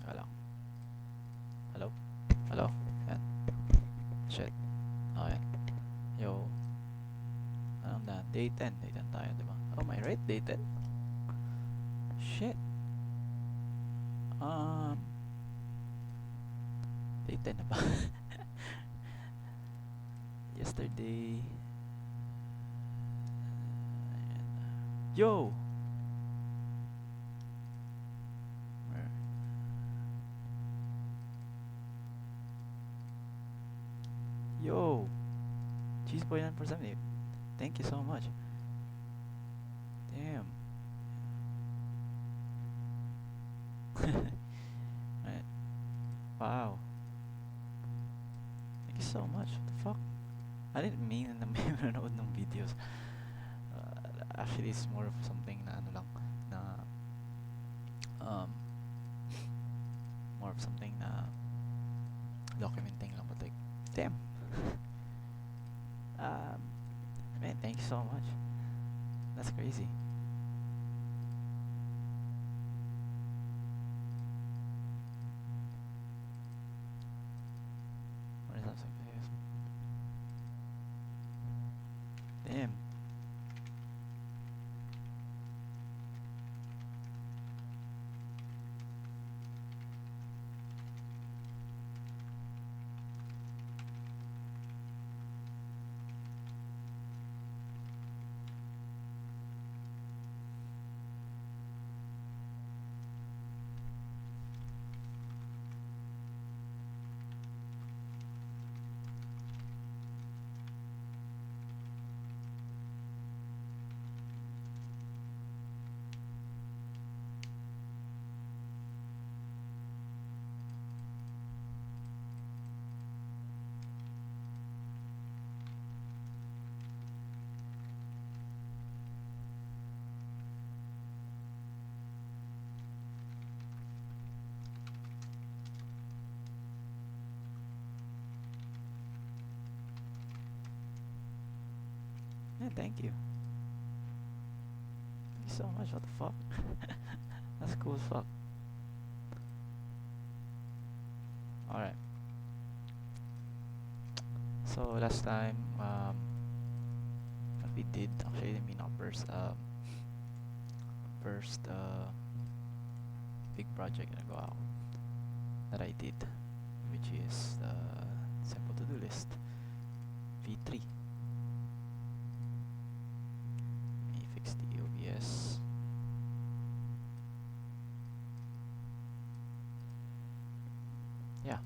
Teka lang. Hello? Hello? Yan. Shit. Oh, yan. Yo. Anong na? Day 10. Day 10 tayo, diba? Oh, am I right? Day 10? Shit. Um, Day 10 na ba? Yesterday. Yo! Where? Yo! Cheese boy 9 for 70. Thank you so much. Damn. Right. Wow. Thank you so much. What the fuck? I didn't mean na may manonood ng videos. Actually, it's more of something na ano lang, na um, more of something na documenting lang, but like, damn. um, Man, thank you so much. That's crazy. What is that? Damn. Yeah, thank you. Thank you so much. What the fuck? That's cool as fuck. Alright. So last time, what we did actually, I mean, first big project na nagawa ko that I did, which is the simple to-do list V3. Let me fix the OBS. Yeah.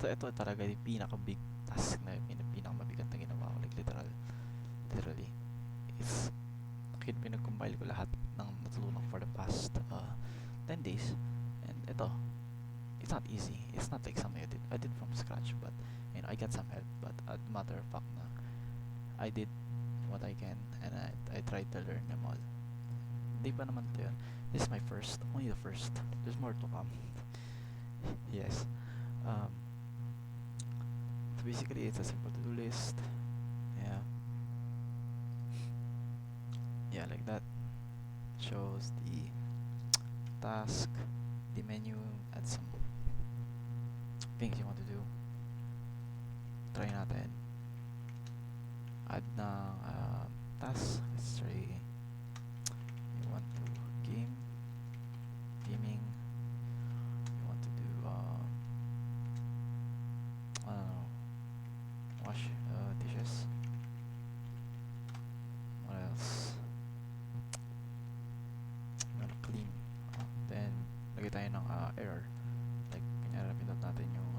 Ito talaga yung pinaka-big task na pinaka-mabigat na ginawa ko. Like literally. It's pinag-compile ko lahat ng natulungan for the past 10 days. And ito, it's not easy. It's not like something I did from scratch, but you know, I got some help. But as a matter of fact na, I did what I can, and I tried to learn them all. Hindi pa naman ito yun. This is my first, only the first. There's more to come. Yes. So basically, it's a simple to-do list. Yeah. Yeah, like that. Shows the task, the menu, add some things you want to do. Try natin. Add ng task. Let's try. You want to gaming. You want to do I don't know, wash dishes. What else? You want to clean. Then lagay tayo ng error. Like kunyari pindot natin yung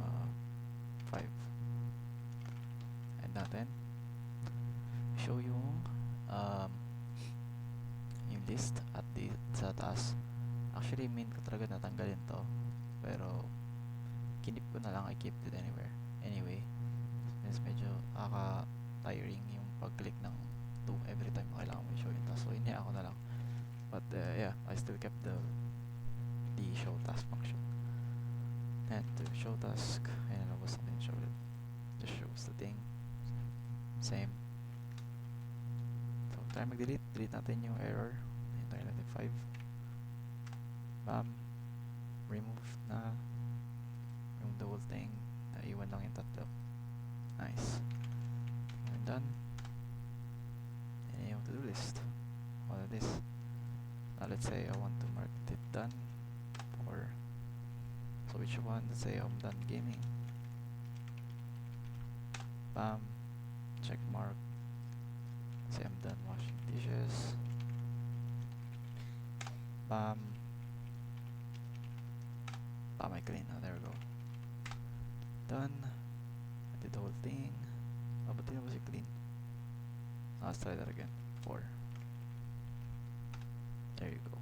5. And natin show yung list at sa taas. Actually, main ko talaga natanggalin to, pero kinip ko na lang. I kept it anyway, since medyo tiring yung pag-click ng 2 every time kailangan mo i-show yung task, so hinaya ako na lang. But yeah, I still kept the show task function. And to show task, and it was something show it just shows the thing. Same. So try delete natin yung error. Hintayin natin 5. Bam. remove na. Remove the whole thing. Naiwan lang yung tatlo. Nice. We're done. And yung to-do list. All of this. Now let's say I want to mark it done. Or so which one? Let's say I'm done gaming. Bam. Check mark. Say I'm done washing dishes. Bam. Bam, I clean. Oh, there we go. Done. I did the whole thing. Oh, but then was it clean? Let's try that again. 4. There you go.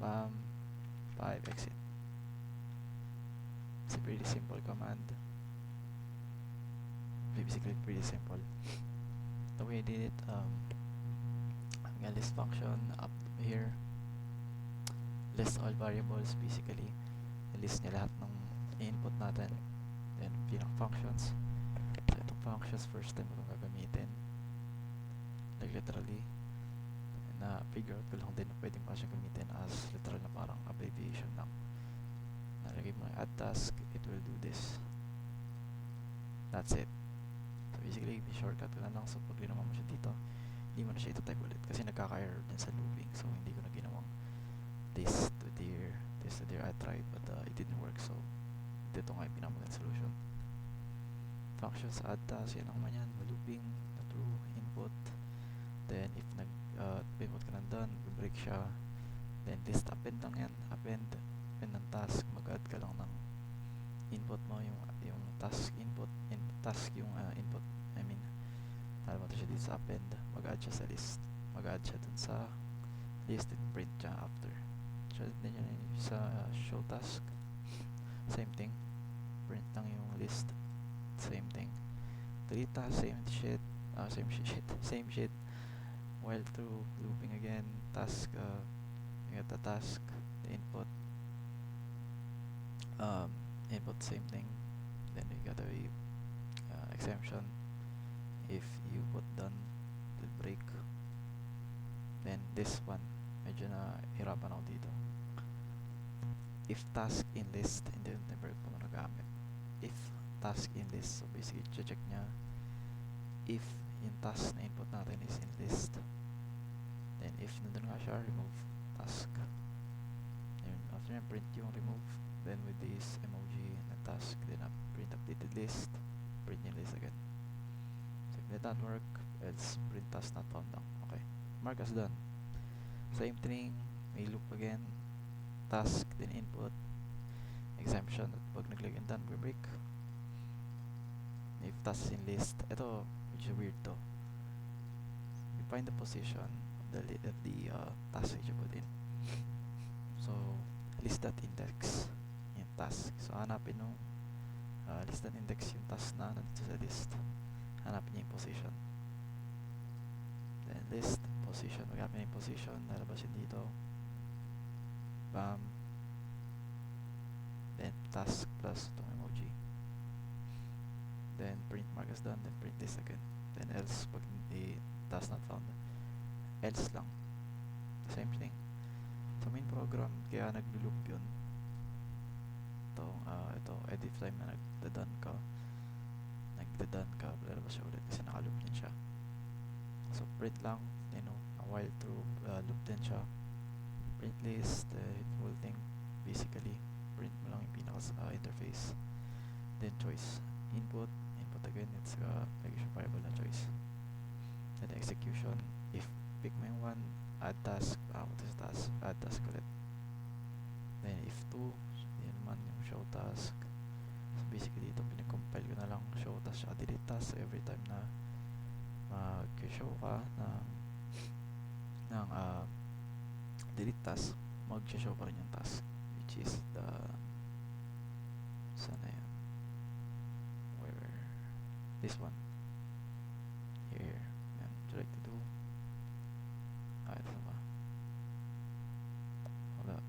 Bam. 5. Exit. It's a pretty simple command. Basically pretty simple. The way I did it, having a list function up here, list all variables, basically list niya lahat ng input natin, then pinang functions. So itong functions first time ko gagamitin, like literally na figure out ko lang din na pwedeng pa siya gamitin as literal na parang abbreviation lang. Nalagay mo yung add task, it will do this. That's it. So basically, shortcut ko na lang. So pag ginawa mo siya dito, hindi mo na siya ito-type ulit kasi nagkaka-error din sa looping. So hindi ko na ginawang this to there, this to there. I tried but it didn't work. So dito nga yung pinamagandang solution. Functions add task, yan ang naman yan. Looping, na true, input. Then if nag-input ka na done, break siya. Then list append lang yan. Append ng task. Mag-add ka lang ng input mo, yung task input, task yung input. I mean, tala mo siya dito sa append. Mag-add siya sa list. Mag-add siya dun sa list and print siya after. So din yun sa show task. Same thing. Print lang yung list. Same thing. Delete task, same shit. Same shit. While through looping again. Task. You got the task, the input. Input same thing. Then you got a exemption. If you put done, it will break. Then this one, medyo na hirapan ako dito. If task in list, hindi never ko nagamit. If task in list, so basically check niya if yung task na input natin is in list. Then if nandun nga siya, remove task. Then after na print yung remove. Then with this emoji na task, then print updated list, print yung list again. So if that don't work, else print task not found lang. Okay, mark as done. Same thing, may loop again, task, then input, exemption, at pag naglagyan done, we break. If task in list, ito, which is weird to. You find the position of the task that you put in. So, list.index yung task. So, hanapin nung list.index yung task na nandito sa list. Hanapin niya yung position. Then, list, position. Maghanapin yung position. Nalabas yun dito. Bam. Then, task plus itong emoji. Then, print mark is done. Then, print this again. Then, else, pag hindi task not found. Else lang. Same thing. Sa main program, kaya nag-loop yun. Ito, edit time na nagda-done ka. Lalabas siya ulit kasi naka-loop din siya. So, print lang, you know, while through, loop din siya. Print list, whole thing, basically, print mo lang yung pinaka-interface. Then, choice. Input again, it's nag-issue variable na choice. Then, execution, if pick mo yung one, add task, what is task? Add task ulit. Then if 2, yun naman yung show task. So basically dito pinag-compile ko na lang show task siya, delete task. So every time na mag-show ka ng delete task, mag-show pa rin yung task, which is the sana yan? Where? This one. Here. Yan. Would you like to do? Ito ba? Hold up.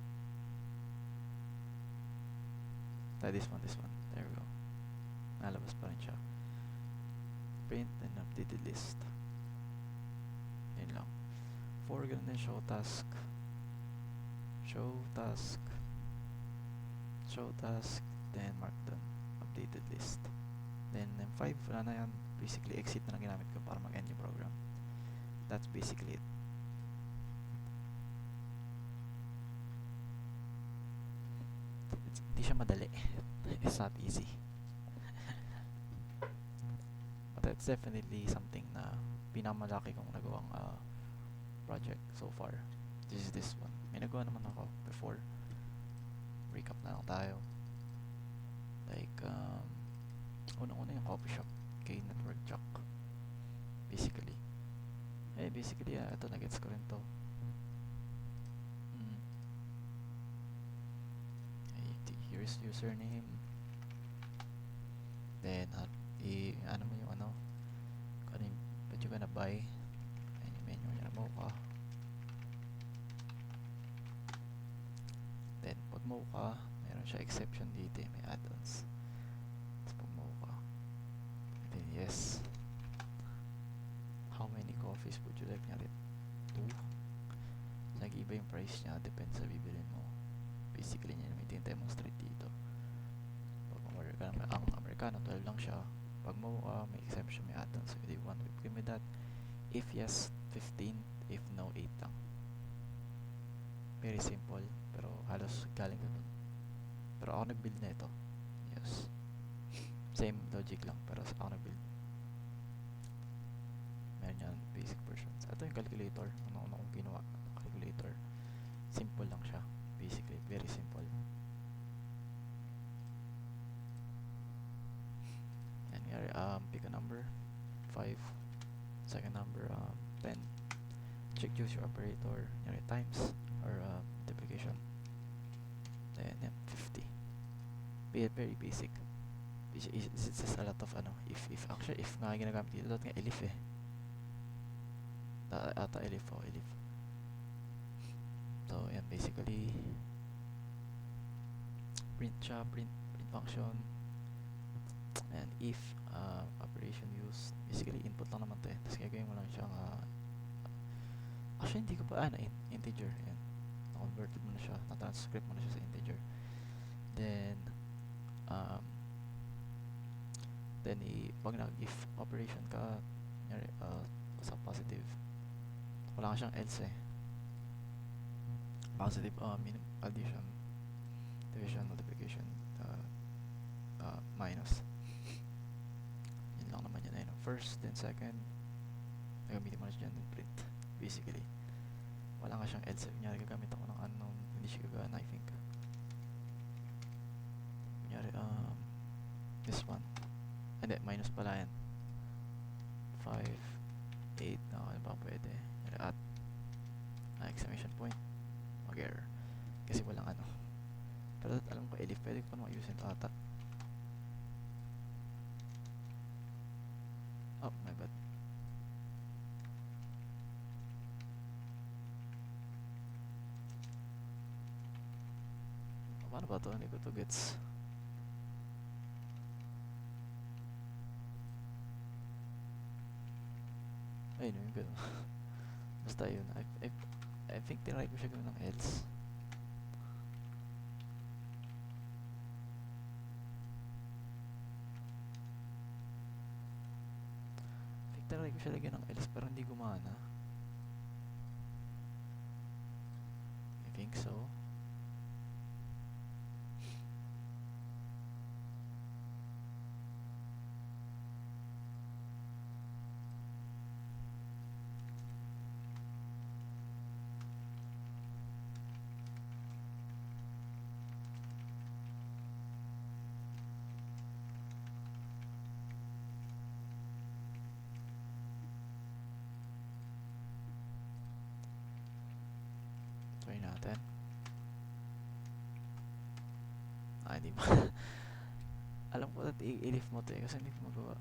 This one. There we go. Nalabas pa rin siya. Print and updated list. Yun lang. For ganun din show task. Show task. show task, then mark done, updated list. Then M5, wala na yan. Basically, exit na lang ginamit ko para mag-end yung program. That's basically it. Hindi siya madali. It's not easy. But it's definitely something na pinamalaki kong nagawang project so far. This is this one. May nagawa naman ako before. Recap na lang tayo. Like, unang-una yung coffee shop kay Network Jack. Basically. Basically, ito, nagets ko rin to. Here's username. Then, ano mo yung ano, kung ano yung, what you gonna buy. Ayan yung menu niya na Mocha. Then, pag Mocha, meron siya exception dito, may add-ons. Tapos pag Mocha, then yes. How many coffees would you like niya rin? 2. Nag-iba yung price niya, depende sa bibilin mo. Basically, niya may demonstrate dito. Pag ang Americano, 12 lang siya. Pag Mocha, may exception, may add-ons. So, do you want whipped cream with that? If yes, 15. If no, 8 lang. Very simple, pero halos galing doon. Pero ako nag-build na ito. Yes. Same logic lang, pero ako nag-build. Meron yan, basic versions. Ito yung calculator. Ano kong ginawa. Calculator. Simple lang siya. Basically, very simple. And here, pick a number. 5. Second number, 10. Check use your operator. Here, times or multiplication. Then, 50. Very basic. It's just a lot of if actually if nga ginagamit dito, dapat nga elif eh. Ata elif. So, yan basically print function. And if operation use, basically input lang naman to eh. Tapos gagawin mo lang siyang actually hindi ko pa integer. Yan. Na-converted mo na siya, na-transcript mo na siya sa integer. Then pag nag-if operation ka, sa positive, wala ka siyang else eh. Positive, addition, division, multiplication, minus. Yun lang naman yun. First, then second, nagamitin mo na siya dyan, print. Basically, wala ka siyang else. Kunyari, gagamit ako ng unknown, hindi siya gagana, I think. Kunyari, this one. Hindi, minus pala yan. 5, 8, ano ba pwede? At exclamation point, mag-error. Kasi walang ano. Pero alam ko, elif, pwede ko pa naman ayusin ito ata. Oh, my bad. Paano ba ito? Hindi ko ito gets. Ayun yung gano'n. Basta yun. I think tinry ko siya gano'n ng else. Tinry ko siya lagyan ng else pero hindi gumana. I think so. Try natin. Hindi ba? Alam ko that i-elif mo to eh kasi hindi ko magawa.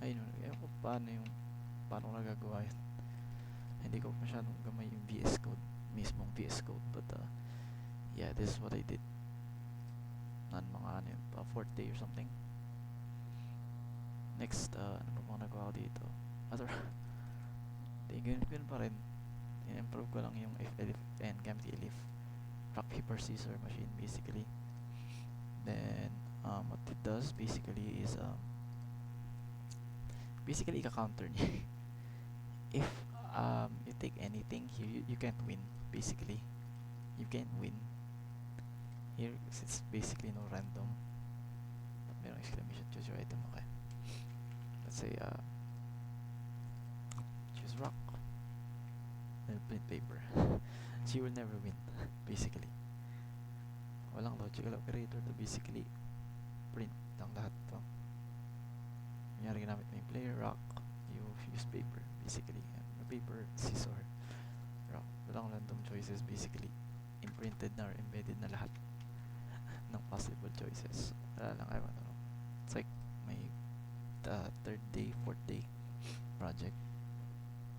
Ayun, ewan ko paano ko nagagawa yun. Hindi ko masyadong gamay yung VS Code, mismong VS Code, but yeah, this is what I did. Mga 4th day or something. Next, ano pa mga nagawa ko dito? Ganun pa rin. In-improve ko lang yung if, elif, and gamit elif. rock paper scissors machine basically. Then what it does basically is basically ika-counter niya. If you take anything here, you can't win basically. You can't win here 'cause it's basically no random. Merong exclamation, choose your item. Okay, let's say choose rock, then print paper. So you will never win basically. Walang logical operator to basically print lang lahat to. Kunyari ginamit mo yung player rock, you use paper basically. Paper, scissor, rock. Walang random choices basically. Imprinted na or embedded na lahat ng possible choices. Wala lang, I don't know. It's like my third day, fourth day project.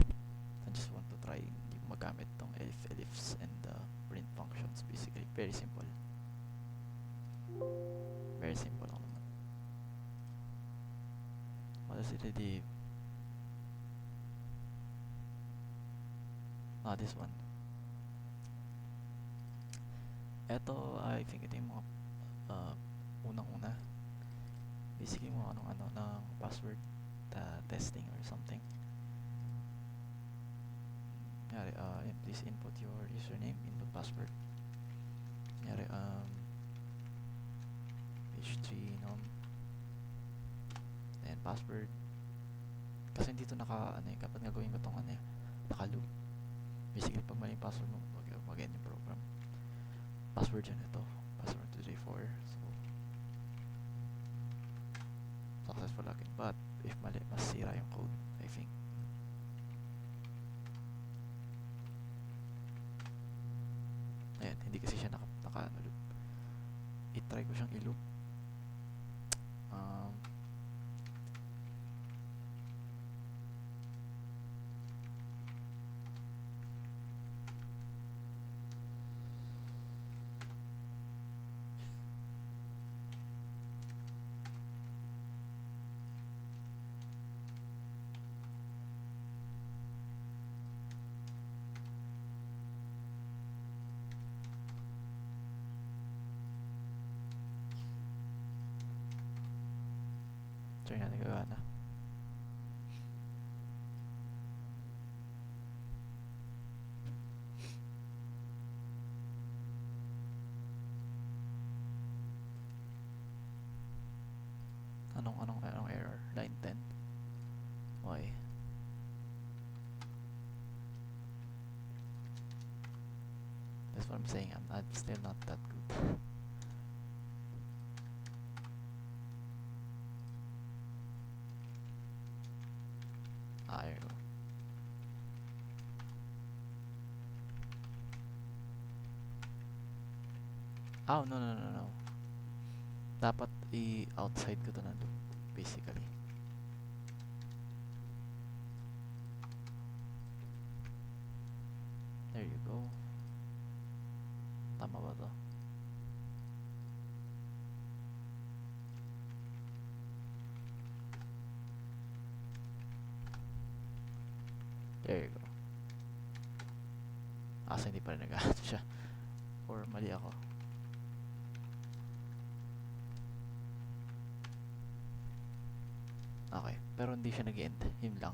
I just want to try hindi magamit tong ellipse and print functions basically. Very simple. Very simple lang naman. What does it do? This one. Eto, I think ito yung mga unang-una. Basically mga anong-ano ng password testing or something. Kunyari, please input your username, input password. Kunyari, page 3 nom, then password. Kasi dito kapag gagawin ko tong naka-loop. Basically, pag mali yung password mo, mag-end yung program. Password yan ito. Password 234. So, successful login. But, if mali, masira yung code, I think. Ayan, hindi kasi siya naka-loop. I-try ko siyang i-loop. Try na nagagana. Anong error? Line 10. Why? That's what I'm saying. I'm still not that good. There you go. Oh, no. Dapat i-outside ko to na loop, basically. There you go. Tama ba to? There you go. Asa hindi pa rin nag-ato siya. Or mali ako. Okay, pero hindi siya nag-end. Yun lang.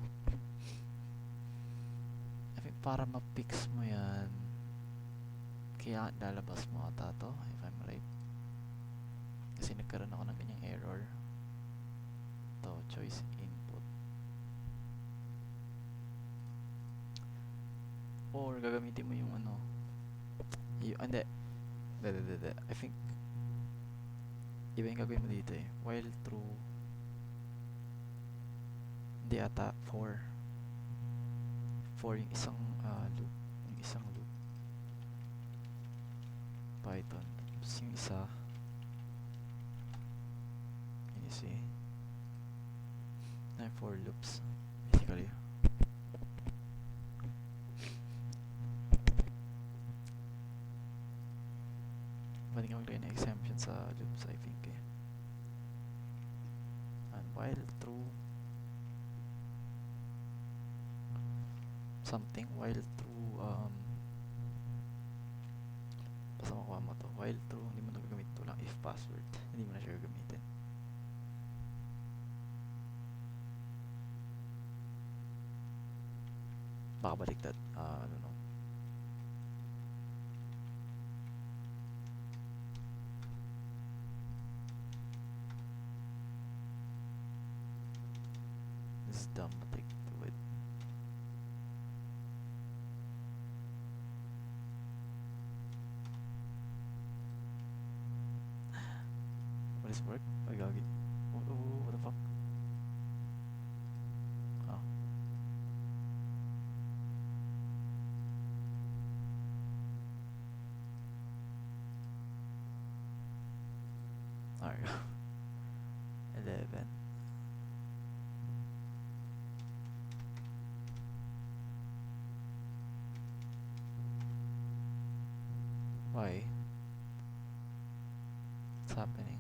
I think para ma-fix mo yan, kaya lalabas mo ata to, if I'm right. Kasi nagkaroon ako ng ganyang error. To, choice input. Or gagamitin mo yung hindi. I think iba yung gagawin mo dito eh. While true, hindi ata 4 yung isang loop. Yung isang loop. Python. Tapos yung isa, can you see? 4 loops. Basically. Pwede ka maglagay ng exemption sa loops, I think eh. And while true something, while true Basta makuha mo to. While true, hindi mo na gagamit to lang. If password, hindi mo na siya gagamitin. Baka baliktad. I don't know. This is dumb, but I do it. What is work? Ay, gagi. Oh, what the fuck? Oh. There we go. 11. Why? What's happening?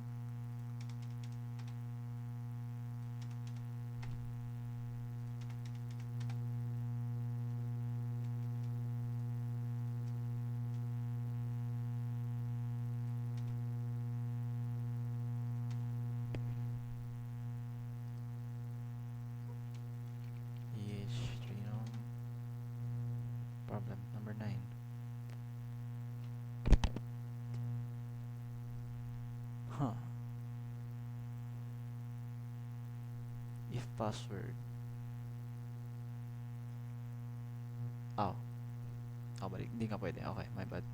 Genome. Problem number 9. Huh. If password. Oh. Oh, balik. Hindi nga pwede. Okay, my bad.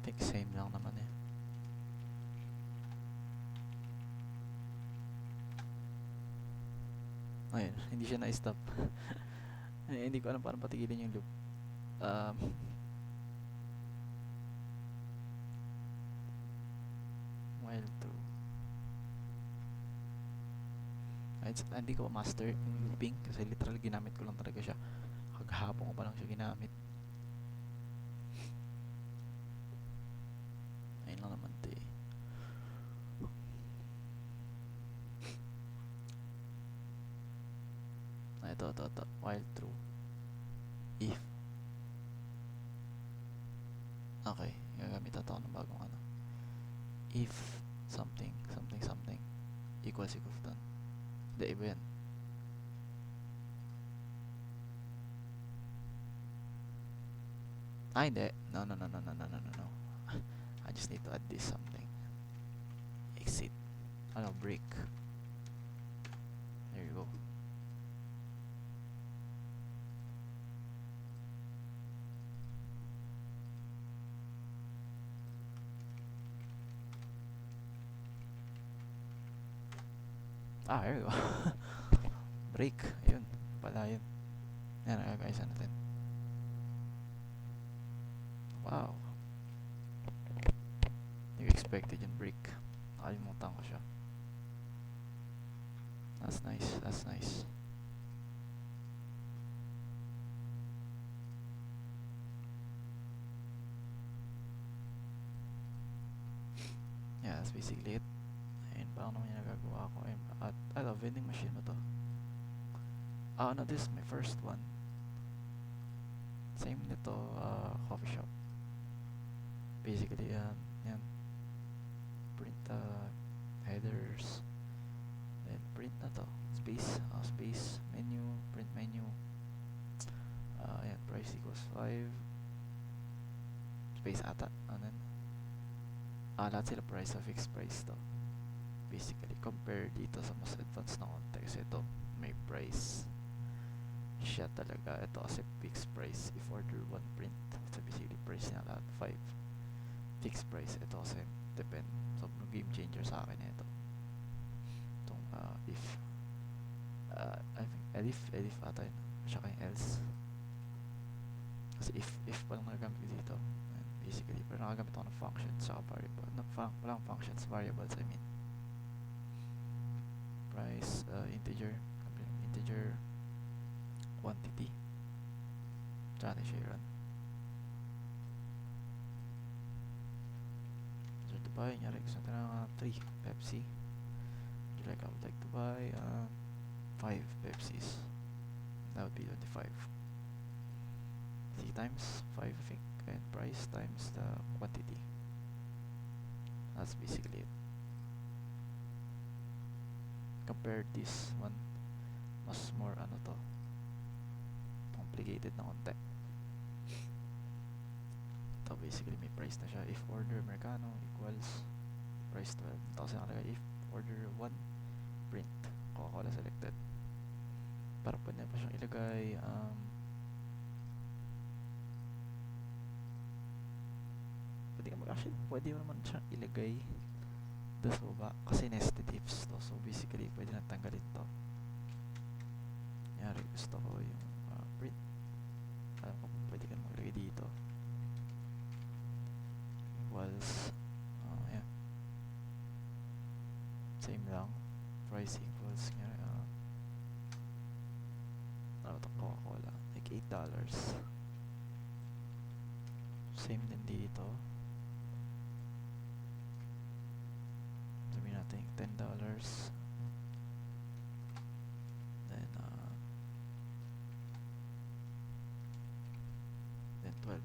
I think same lang naman eh. Ayun, hindi siya na-stop. Hindi ko alam paano patigilin yung loop. While true. Hindi ko master yung looping kasi literal ginamit ko lang talaga siya. Kaghapon ko pa lang siya ginamit. Ayun lang naman to eh. Ito. While true. If. Okay, gagamit ito ako ng bagong ano. If something equals done. Hindi, iba yan. Hindi. No. I just need to add this something. Exit. Break. There you go. There you go. Break. Ayun. Pala yun. Yan, nagagaysa natin. Wow. You expected yung break. Nakalimutan ko siya. That's nice. Yeah, that's basically it. Ayun, paano naman yung nagagawa ko. At vending machine mo to. No, this is my first one. Same nito, coffee shop. Basically, yan. Print headers. Then print na to. Space, menu, print menu. Yan, price equals 5. Space ata. Lahat sila price sa fixed price to. Basically, compare dito sa mas advanced na context. Ito, may price siya talaga. Ito kasi fixed price. If order 1 print, so basically price niya lahat 5. Fixed price. Ito kasi depend. Sobrang game changer sa akin ito. Itong if. I think elif ata yun. Tsaka yung else. Kasi if pa lang nagamit dito. And basically Pero nakagamit ako ng functions sa variable. Walang functions, variables I mean. Price, integer quantity. Tsaka siya run. So to buy, nyari gusto natin ng 3 Pepsi. I would like to buy 5 Pepsis. That would be 25. 3 times 5 I think, and price times the quantity. That's basically it. Compare this one, mas more ano to, complicated na konti. Ito basically may price na siya. If order Americano equals price 12. Tapos nakalagay if order 1 print Coca-Cola selected. Para pwede na pa siyang ilagay pwede mo naman siyang ilagay doon sa baba kasi nested ifs to. So basically pwede na tanggalin to. Yari gusto ko yung print. Alam ko pwede ka maglagay dito equals yeah, same lang, price equals ano to, Coca-Cola like $8. Same din dito, sabihin natin $10. Then $12.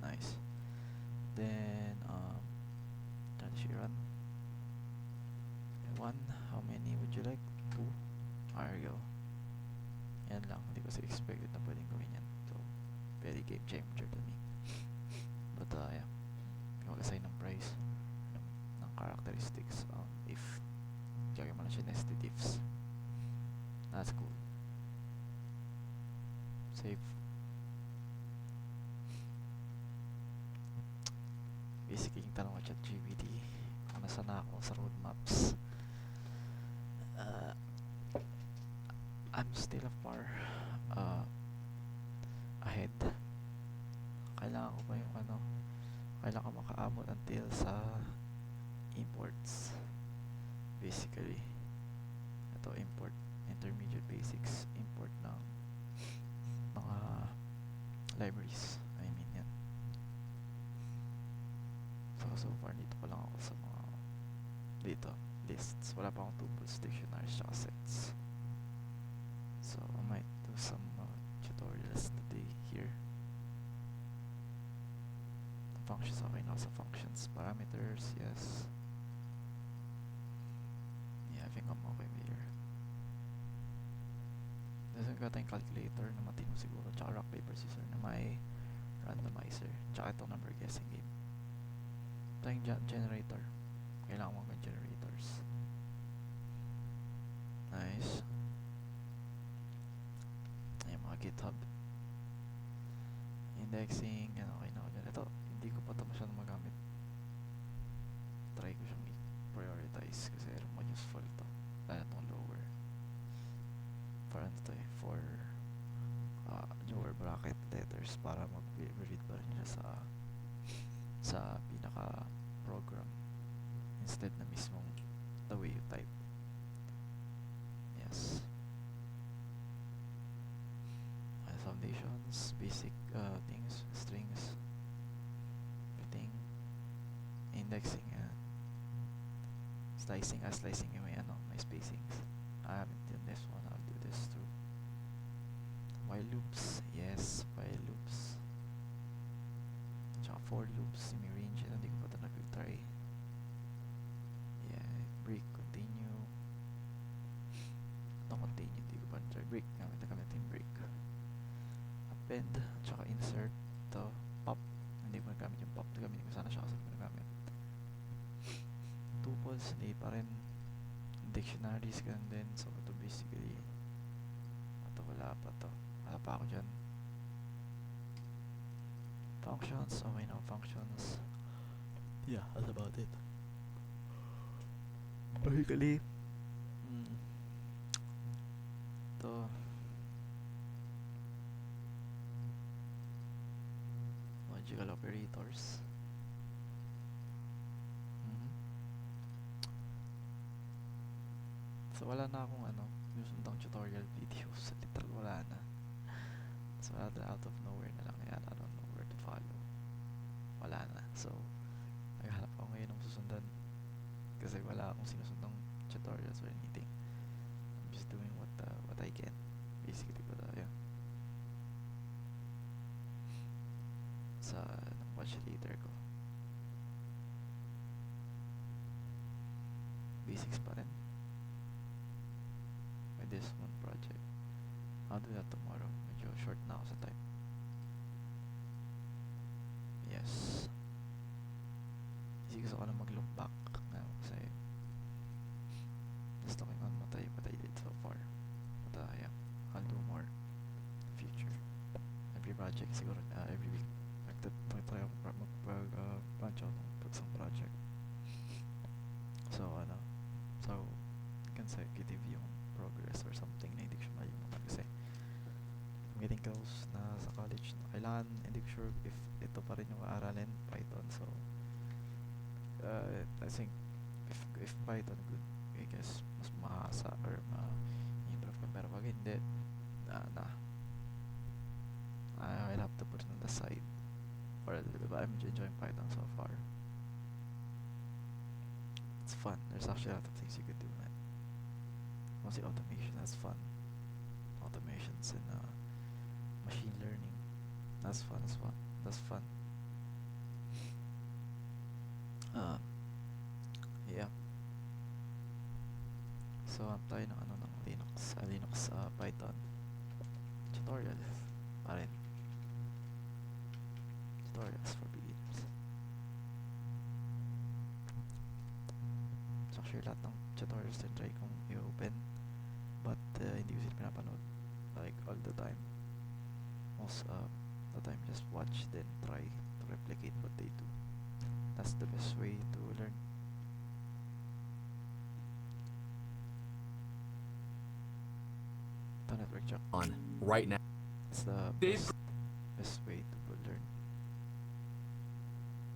Nice. Then run 1. How many would you like? 2. There you go. Yan lang, hindi ko kasi expected na pwedeng gawin yan. So very game changer to me. But yeah, mag-assign ng price ng characteristics if gagawin mo na siya nested ifs. That's cool. Save. Basically yung tanong ko ChatGPT kung nasa na ako sa roadmaps. I'm still far ahead. Kailangan ko pa yung kailangan ko makaabot until sa imports. Basically ito, import intermediate basics, import ng mga libraries, I mean yan. So far dito pa lang ako sa mga dito lists, wala pa akong tuples, dictionaries, tsaka sets. So I might do some tutorials today here. Functions, okay na sa functions. Parameters, yes. Yeah, I think I'm okay here. Doesn't got tayong calculator na matino siguro, tsaka rock paper scissors na may randomizer, tsaka itong number guessing game. Tayong generator, kailangan mo ng generators. Nice. Ayan, mga GitHub indexing, yan, okay na ako dyan. Ito, hindi ko pa ito masyadong magamit. Try ko siyang i-prioritize kasi more useful ito. Lalo itong lower. For ano ito for lower bracket letters para mag-read pa rin siya sa pinaka program instead na mismong the way you type. Yes. Foundations, basic things, strings, everything, indexing, slicing. Slicing yung may spacings. I haven't done this one. I'll do this too. While loops, yes, while loops. Tsaka for loops, may range. Hindi ko pa ito nag-try. Yeah, break, continue. Ito continue, hindi ko pa try. Break, gamit yung break. Append, tsaka insert. Ito, pop. Hindi ko nagamit yung pop. Gamitin ko sana siya kasi ko nagamit. Tuples, hindi pa rin. Dictionaries, ganun din. So, ito basically, ito wala pa to. Wala pa ako dyan. Functions, okay na functions. Yeah, that's about it. Basically, ito, logical operators. Mhm. So wala na akong yung sundang tutorial videos. Literal wala na. So out of nowhere na lang yan. I don't know where to follow. Wala na. So naghahanap ako ngayon ng susundan. Kasi wala akong sinusundang tutorials or anything. I'm just doing what I can. Basically, but yeah. Sa watch later ko. Basics pa rin. With this one project. I'll do that tomorrow. Medyo short na ako sa time. Yes. Kasi gusto ko na mag-look back na kasi just looking on what I did so far. But yeah, I'll do more future. Every project siguro, every week. Magtry ako mag-branch out ng isang project. So so consecutive yung progress or something na hindi ko siya malimutan kasi I'm getting close na sa college na kailangan, hindi ko sure if ito pa rin yung aaralin, Python. So I think if Python good, I guess mas mahasa or ma-improve ka, pero pag hindi, I'll have to put it on the side. Or I'm enjoying Python so far. It's fun. There's actually a lot of things you could do, man. Mostly automation, that's fun. Automations and machine learning. That's fun as well. That's fun. Yeah. So tayo ng ng Linux Python tutorial pa rin. Tutorials for beginners. So actually lahat ng tutorials na try kong i-open, but hindi ko sila pinapanood like all the time. Most the time just watch then try to replicate what they do. That's the best way to learn. The network check On right now. it's the best way to learn.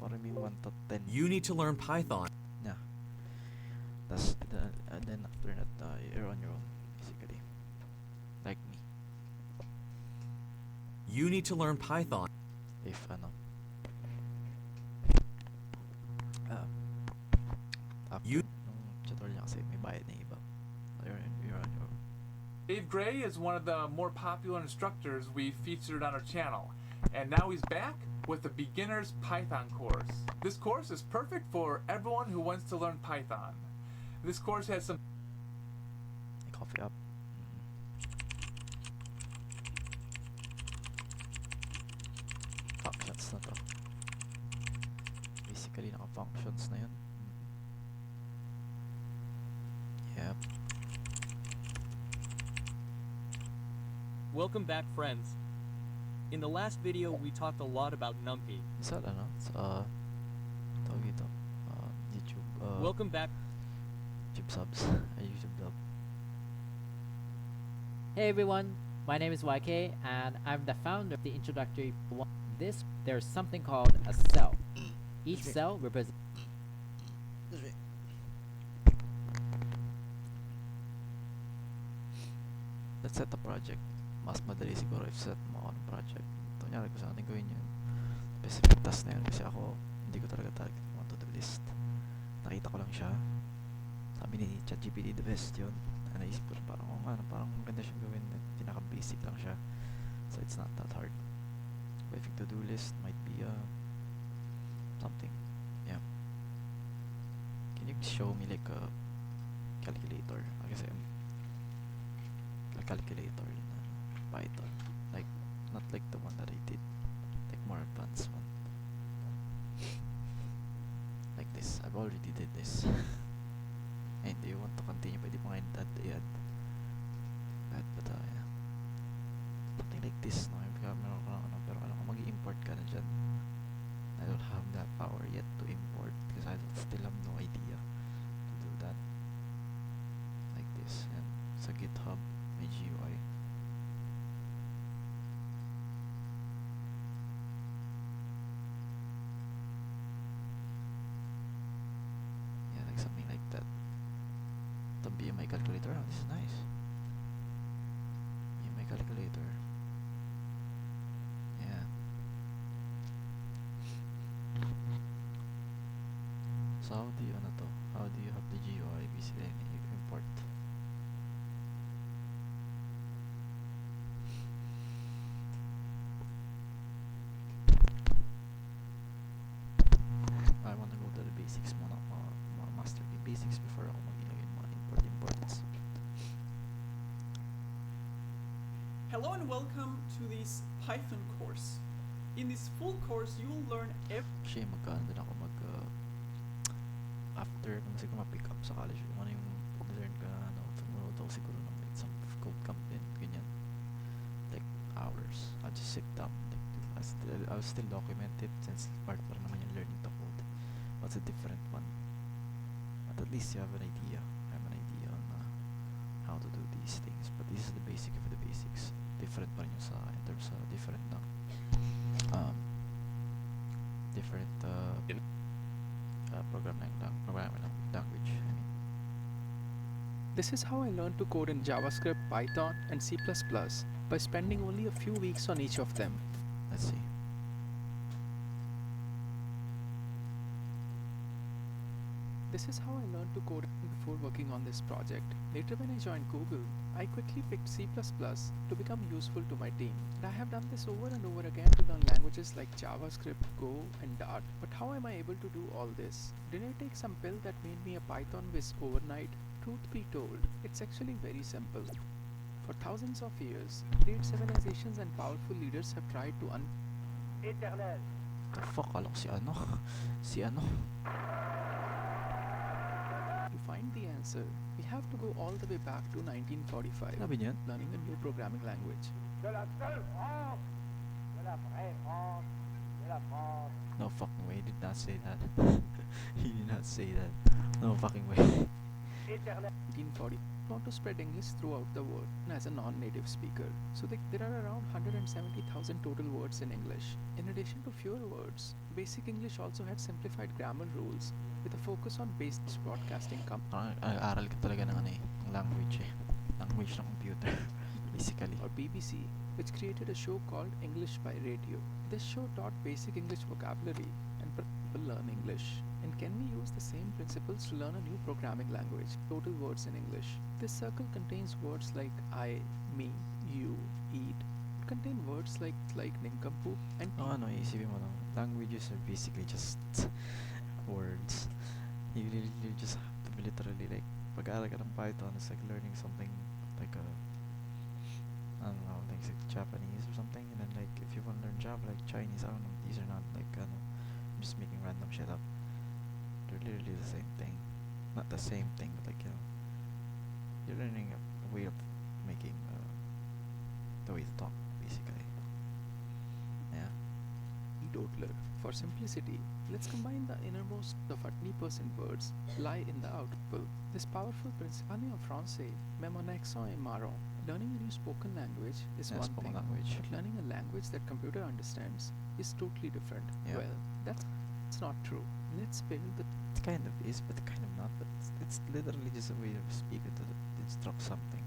Para may 1 to 10. You need to learn Python. Yeah. And then after that, you're on your own, basically. Like me. You need to learn Python. If after You- nung tutorial niya kasi may bayad na iba. You're on your own. Dave Gray is one of the more popular instructors we featured on our channel, and now he's back with the Beginner's Python course. This course is perfect for everyone who wants to learn Python. This course has some Coffee up. Functions na to. Basically, naka-functions na yun. Yep. Welcome back, friends. In the last video, we talked a lot about NumPy. Sa tawag ito, YouTube, Welcome back. YouTube subs, YouTube dub. Hey everyone, my name is YK and I'm the founder of the introductory one. There's something called a cell. Each cell represents Let's set a project. Mas madali siguro if set mo ako ng project. Kunyari ko sa akin gawin yung specific task na yun kasi ako hindi ko talaga target yung to-do list. Nakita ko lang siya. Sabi ni ChatGPT the best yun. Naisip ko parang parang maganda siyang gawin. Pinaka basic lang siya. So it's not that hard. But if to-do list might be something. Yeah. Can you show me like a calculator? Kasi calculator in Python, like not like the one that I did, like more advanced one, like this. I've already did this. And do you want to continue? Pwede mo ngayon add but yeah, something like this. No, meron ko lang pero alam ko mag-import ka na dyan. I don't have that power yet to import because I still have no idea to do that. Like this, and sa GitHub. May GUI. BMI calculator. Oh, this is nice. BMI calculator. Yeah. So how do you ano to? How do you have the GUI basically import? I want to go to the basics muna, master the basics before ako mag-ilagay ng mga imports. Hello and welcome to this Python course. In this full course, you will learn Actually, magkaano din ako after kung siguro ma-pick up sa college, kung ano yung learn ka, ano, tumulog ako siguro ng like some code camp din, ganyan. Like hours. I'll just sit down, like, I'll still document it since part pa rin naman yung learning the code. What's a different one? But at least you have an idea. I have an idea on how to do these things. But this is the basic of the basics. Different pa rin yung sa, in terms of different na, different programming language. I mean, This is how I learned to code in JavaScript, Python, and C++ by spending only a few weeks on each of them. let's see. This is how I learned to code before working on this project. Later when I joined Google, I quickly picked C++ to become useful to my team. And I have done this over and over again to learn languages like JavaScript, Go, and Dart. But how am I able to do all this? Did I take some pill that made me a Python whiz overnight? Truth be told, it's actually very simple. For thousands of years, great civilizations and powerful leaders have tried to The fuck, alam ko si ano? si ano? To find the answer, we have to go all the way back to 1945, Sabi niyan? learning a new programming language. No fucking way, he did not say that. He did not say that. No fucking way. 1940 want to spread English throughout the world as a non-native speaker. So there are around 170,000 total words in English. In addition to fewer words, Basic English also had simplified grammar rules with a focus on basic broadcasting Aral ka talaga ng ano eh, ng language eh. Language ng computer, basically. or BBC, which created a show called English by Radio. This show taught basic English vocabulary and people learn English. And can we use the same principles to learn a new programming language? Total words in English. This circle contains words like I, me, you, eat. It contains words like nincompoop and No, ano, isipin mo lang, languages are basically just words. You just have to literally like, pag-aaral ka ng Python, it's like learning something like I don't know, like Japanese or something, and then like if you want to learn Java, like Chinese, I don't know, these are not like, I'm just making random shit up. They're literally the same thing. Not the same thing, but like, you're learning a way of making the way to talk, basically. Yeah. teetotaler. For simplicity, let's combine the innermost of 20% words lie in the output. This powerful principle en français, même en accent est marrant. Learning a new spoken language is Yeah, one spoken thing, language. but learning a language that computer understands is totally different. Yeah. Well, that's not true. Let's build the It kind of is, but kind of not. But it's literally just a way of speaking to instruct something.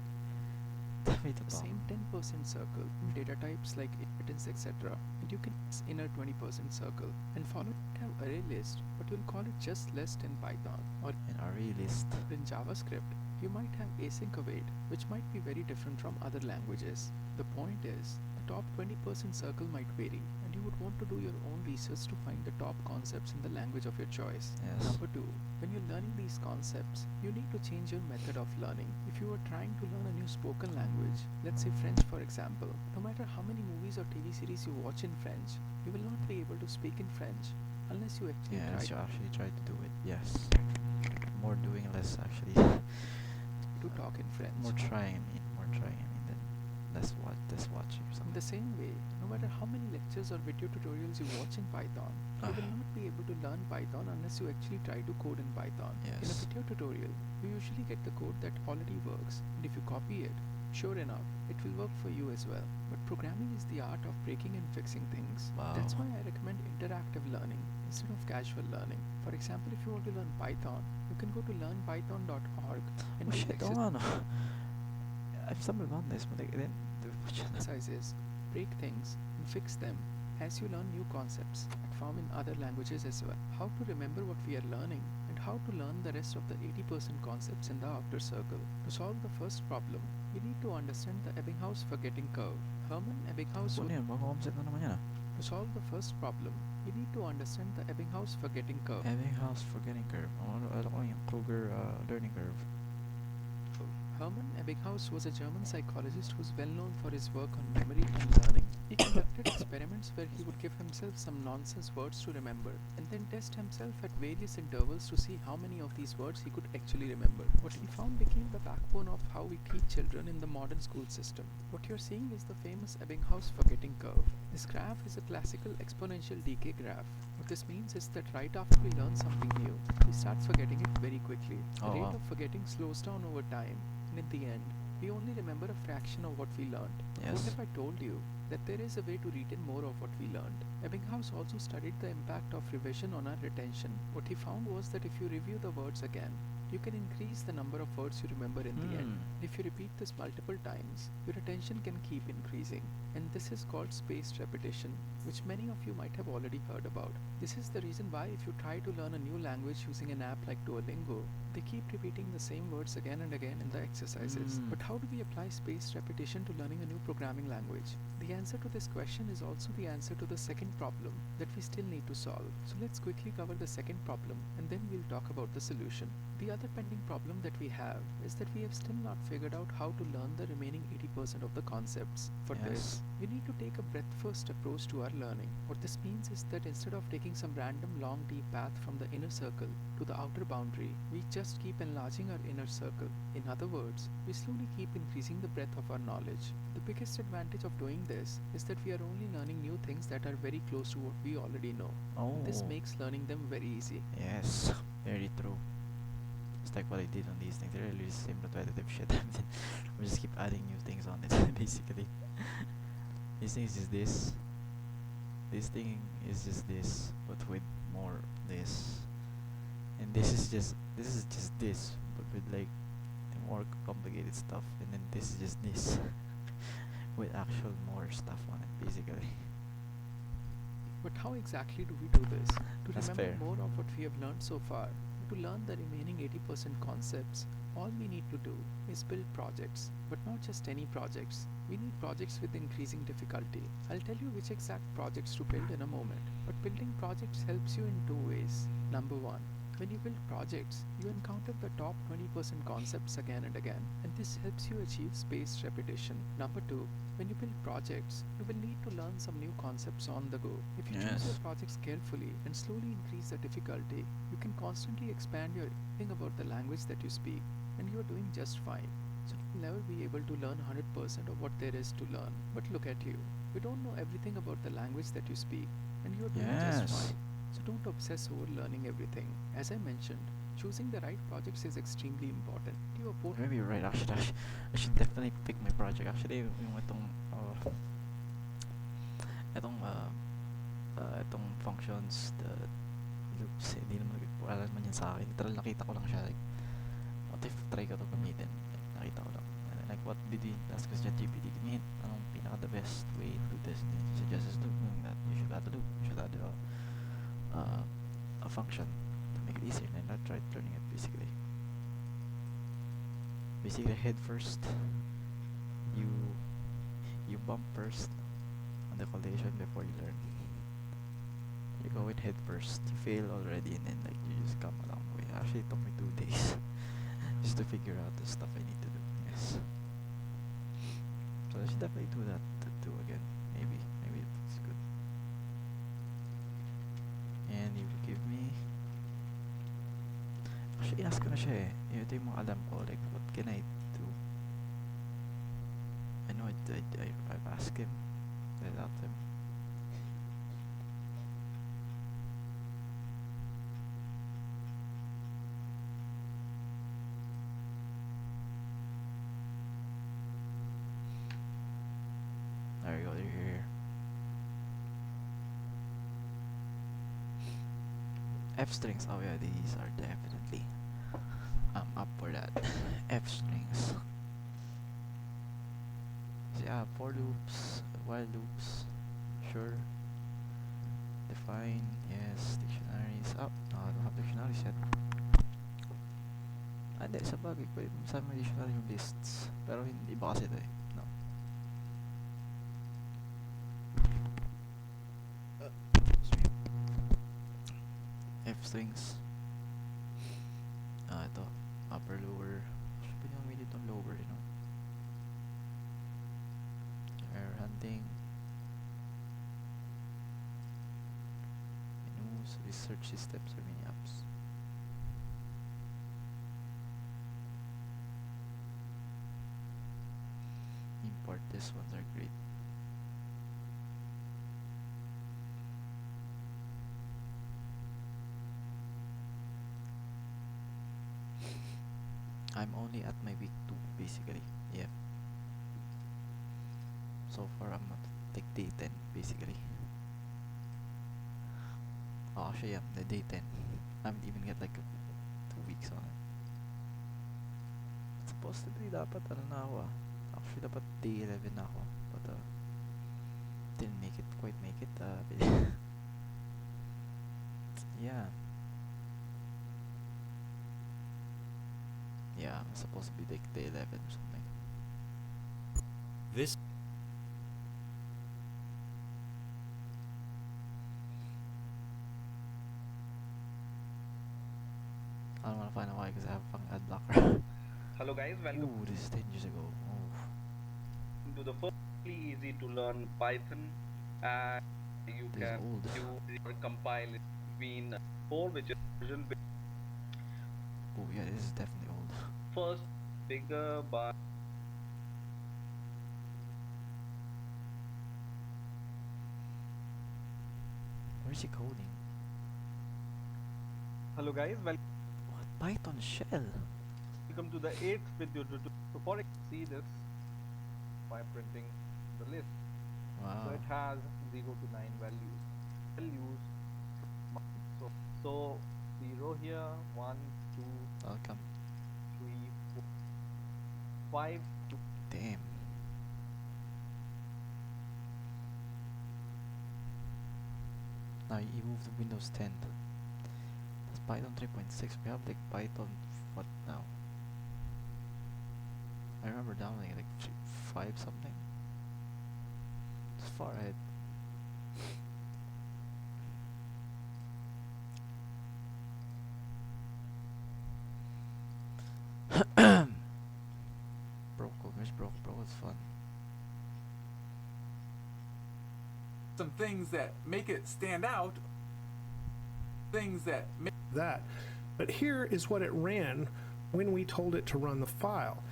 The way to talk. same 10% circle, data types like inheritance, etc. And you can use inner 20% circle and follow it have array list, but you'll call it just list in Python. Or An array list. in JavaScript, you might have async await, which might be very different from other languages. The point is, the top 20% circle might vary, and you would want to do your own research to find the top concepts in the language of your choice. Yes. Number 2, when you're learning these concepts, you need to change your method of learning. If you are trying to learn a new spoken language, let's say French for example, no matter how many movies or TV series you watch in French, you will not be able to speak in French unless you actually Yeah, try unless you actually try to do it. Yes. More doing, less actually. to talk in French. More trying. I mean, than less watching or In something. the same way, no matter how many lectures or video tutorials you watch in Python, you will not be able to learn Python unless you actually try to code in Python. In a Yes. video tutorial, you usually get the code that already works, and if you copy it, Sure enough, it will work for you as well. But programming is the art of breaking and fixing things. That's Wow. why I recommend interactive learning instead of casual learning. For example, if you want to learn Python, you can go to learnpython.org and Oh do shit, oo nga no. I've stumbled on this, but I didn't do much on it. exercises, break things, and fix them as you learn new concepts that form in other languages as well. How to remember what we are learning and how to learn the rest of the 80% concepts in the outer circle. To solve the first problem, we need to understand the Ebbinghaus forgetting curve. Hermann Ebbinghaus Ano would yun? Mga concept na naman yan ah. To solve the first problem, we need to understand the Ebbinghaus forgetting curve. Ebbinghaus forgetting curve. Alam ko yung Kruger learning curve. Hermann Ebbinghaus was a German psychologist who is well known for his work on memory and learning. He conducted experiments where he would give himself some nonsense words to remember and then test himself at various intervals to see how many of these words he could actually remember. What he found became the backbone of how we teach children in the modern school system. What you're seeing is the famous Ebbinghaus forgetting curve. This graph is a classical exponential decay graph. What this means is that right after we learn something new, we start forgetting it very quickly. The Oh, rate wow. of forgetting slows down over time, and in the end, we only remember a fraction of what we learned. What Yes. if I told you that there is a way to retain more of what we learned? Ebbinghaus also studied the impact of revision on our retention. What he found was that if you review the words again, you can increase the number of words you remember in the end. If you repeat this multiple times, your attention can keep increasing. And this is called spaced repetition, which many of you might have already heard about. This is the reason why if you try to learn a new language using an app like Duolingo, they keep repeating the same words again and again in the exercises. Mm. But how do we apply spaced repetition to learning a new programming language? The answer to this question is also the answer to the second problem that we still need to solve. So let's quickly cover the second problem and then we'll talk about the solution. The other pending problem that we have is that we have still not figured out how to learn the remaining 80% of the concepts. For this, Yes. we need to take a breadth first approach to our learning. What this means is that instead of taking some random long deep path from the inner circle to the outer boundary, we just keep enlarging our inner circle. In other words, we slowly keep increasing the breadth of our knowledge. The biggest advantage of doing this is that we are only learning new things that are very close to what we already know. Oh. This makes learning them very easy. Yes. Very true. It's like what I did on these things. They're really the same repetitive shit. We just keep adding new things on it, basically. This thing is just this. This thing is just this, but with more this. And this is just this, but with like more complicated stuff. And then this is just this, with actual more stuff on it, basically. But how exactly do we do this? To That's remember fair. more of what we have learned so far, to learn the remaining 80% concepts, all we need to do is build projects, but not just any projects. We need projects with increasing difficulty. I'll tell you which exact projects to build in a moment, but building projects helps you in two ways. Number one, when you build projects, you encounter the top 20% concepts again and again, and this helps you achieve spaced repetition. Number two, when you build projects, you will need to learn some new concepts on the go. If you choose your Yes. projects carefully and slowly increase the difficulty, you can constantly expand your thing about the language that you speak, and you are doing just fine. So you'll never be able to learn 100% of what there is to learn. But look at you. You don't know everything about the language that you speak, and you are doing just Yes. fine. So don't obsess over learning everything. As I mentioned, choosing the right projects is extremely important. You are Maybe you're right. I should definitely pick my project. Actually, yung itong functions, the loops, hindi naman nagpapaalala naman yan sa akin. Literal, nakita ko lang siya. Like, what if try ko to gamitin? Like, nakita ko lang. And then, like, what did you ask us ChatGPT? Give me hint. Anong pinaka the best way to do this? And he suggests us doing that. You should add a loop. You should add a function to make it easier. And then I tried learning it basically. Basically, head first. You bump first on the collation before you learn. You go in head first. You fail already, and then like you just come a long way. Actually, it took me 2 days just to figure out the stuff I need to do. Yes. So I should definitely do that too again. Maybe it's good. And you give me. Actually, ask ko na siya eh. Ito yung mga alam ko. Like, what can I do? I know I've asked him. I asked him. F strings. Oh yeah, these are definitely. I'm up for that. F strings. So yeah, for loops, while loops, sure. Define, yes. Dictionaries. Oh, no, I don't have dictionaries yet. Ah, hindi, sa bagay ko, sa mga dictionary yung lists. Pero hindi ba kasi ito eh. No. F strings. Ah, ito. Upper, lower. Pwede nang may dito lower, you know. Error hunting. Menus, research systems, or mini apps. Import, these ones are great. I'm only at my week 2 basically. Yeah. So far I'm at like day 10 basically. Oh actually yeah, the day 10. I haven't even get like 2 weeks on it. Supposed to be dapat ano na ako ah. Actually dapat day 11 na ako. But didn't quite make it. Yeah. Yeah, I'm supposed to be like day 11 or something. This I don't wanna find out why because I have a fucking ad blocker. Hello guys, welcome Ooh, this is 10 years ago. Oh, to the first really easy to learn Python, and you this is can old. use or compile it between 4, which is version Oh yeah, this is definitely old. first bigger but Where's he coding? hello guys, What? Python shell? welcome to the 8th video tutorial. So for see this by printing the list. Wow. So it has 0 to 9 values. Values. So 0 here, 1, 2, Welcome. 3, 4, 5, Damn. Now you move to Windows 10. That's Python 3.6. We have like Python what now? I remember downloading like 5 something. It's far ahead. Broke, where's broke? Bro, it's fun. Some things that make it stand out. Things that make that. But here is what it ran when we told it to run the file.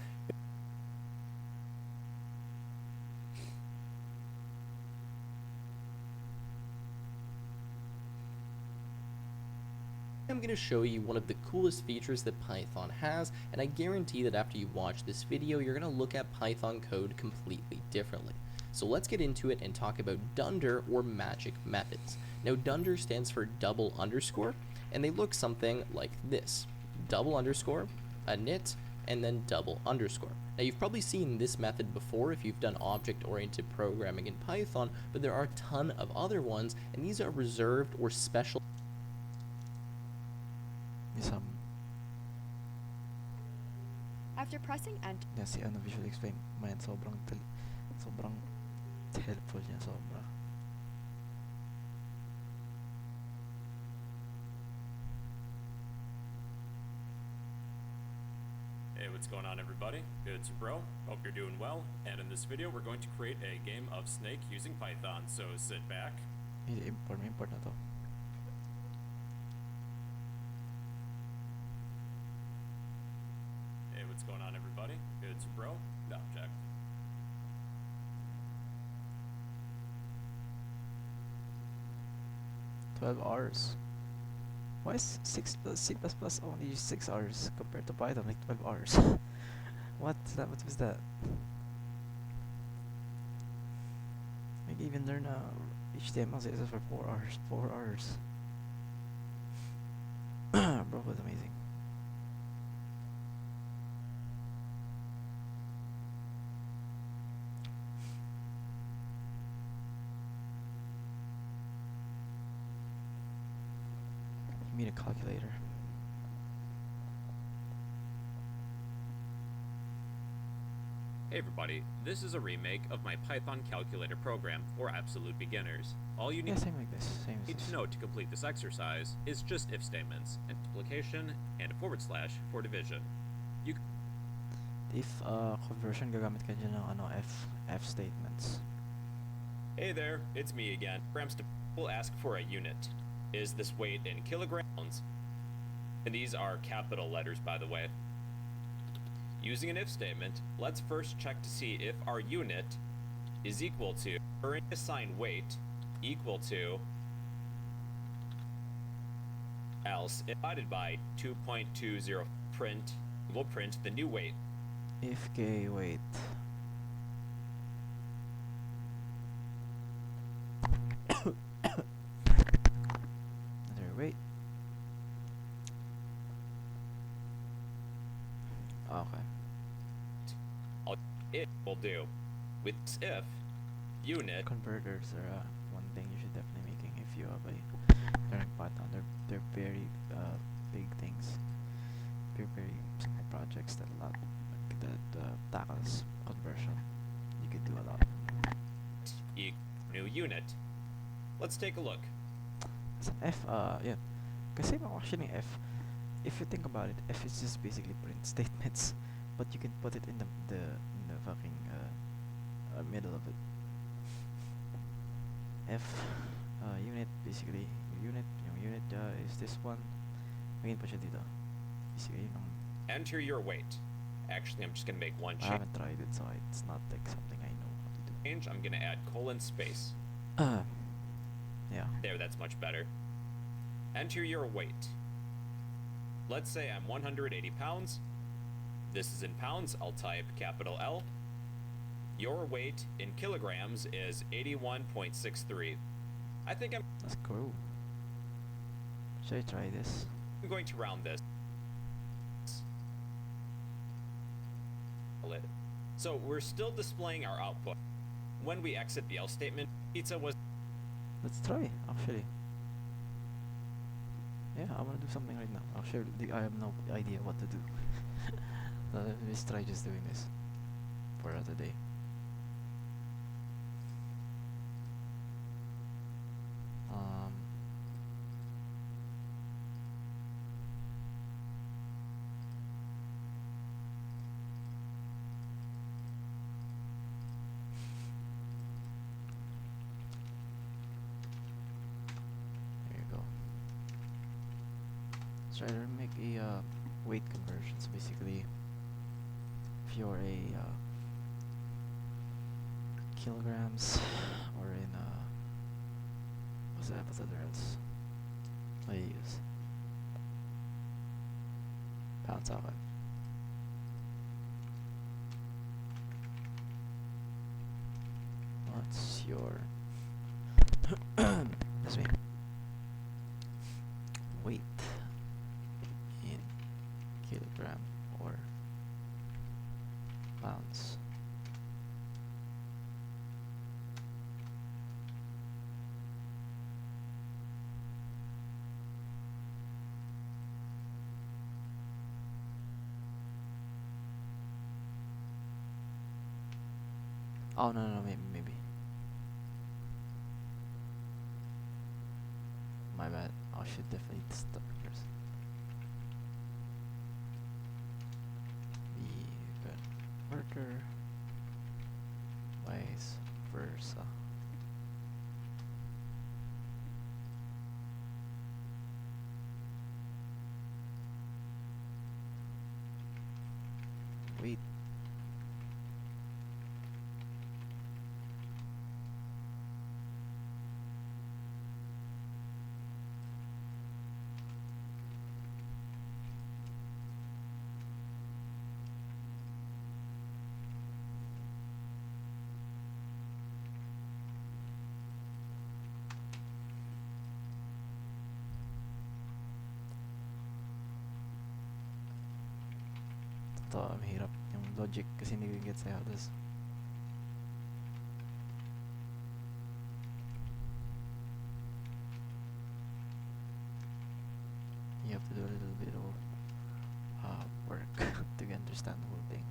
I'm going to show you one of the coolest features that Python has, and I guarantee that after you watch this video, you're going to look at Python code completely differently. So let's get into it and talk about dunder or magic methods. Now dunder stands for double underscore, and they look something like this. Double underscore, a init, and then double underscore. Now you've probably seen this method before if you've done object-oriented programming in Python, but there are a ton of other ones, and these are reserved or special. Some After pressing enter, yeah, si ano visual explain man sobrang helpful niya sobra. Hey, what's going on everybody? It's your bro. Hope you're doing well. And in this video, we're going to create a game of Snake using Python. So sit back. Import na to. Hey, what's going on everybody? It's your bro. Object. $12. Why is C++ only 6 hours compared to Python like 12 hours? What was that? I can even learn HTML CSS for 4 hours. 4 hours. Bro was amazing. You need a calculator. Hey everybody, this is a remake of my Python calculator program for absolute beginners. All you Yeah, need same like this. Same as need this. to know to complete this exercise is just if statements, and multiplication, and a / for division. You If conversion, gagamit ka dyan ng ano, F statements. Hey there, it's me again. Grams will ask for a unit. Is this weight in kilograms? And these are capital letters, by the way. Using an if statement, let's first check to see if our unit is equal to, or assign weight equal to, else divided by 2.20 print, we'll print the new weight. If k weight. Another weight. Okay. It will do. With this if, unit Converters are one thing you should definitely making if you have a learning Python. They're very big things. They're very small projects that tackles conversion. You could do a lot. new unit. Let's take a look. Sa F, yeah. Kasi actually F, if you think about it, F is just basically print statements, but you can put it in the fucking middle of it. F, unit basically. Unit, yung unit is this one. Magin pa siya dito. Basically, yung Enter your weight. Actually, I'm just gonna make one I change. haven't tried it, so it's not like something I know how to do. I'm gonna add colon space. Yeah. There, that's much better. Enter your weight. Let's say I'm 180 pounds. This is in pounds. I'll type capital L. Your weight in kilograms is 81.63. I think That's cool. Should I try this? I'm going to round this. So we're still displaying our output. When we exit the else statement, pizza was Let's try, actually. Yeah, I wanna do something right now. Actually, I have no idea what to do. So let's try just doing this for today. There you go. Let's try to make a weight conversions. Basically, if you're a kilograms or in what's that? What's other else? What do you use? Pounds. Okay. What's your this way weight in kilogram or pounds? Oh no, maybe. My bad. I should definitely stop first. The converter, vice versa. Wait. Ito, mahirap yung logic kasi hindi ko get sa'yo. Tapos, you have to do a little bit of work to understand the whole thing.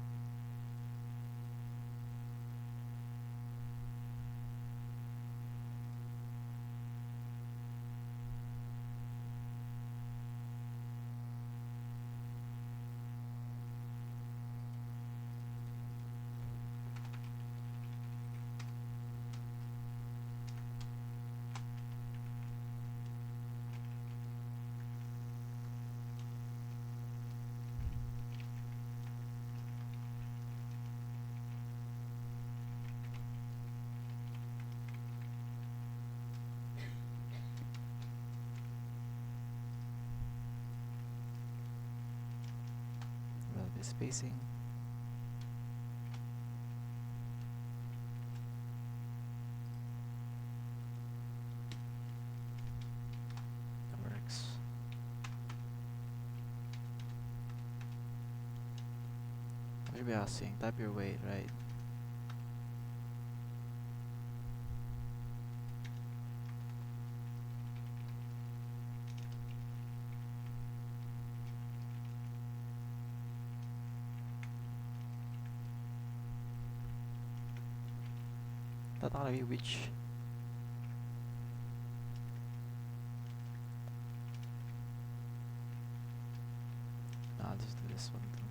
Relative spacing. That works. What are we asking? Type your weight, right? Tatangalagi which I'll just do this one too.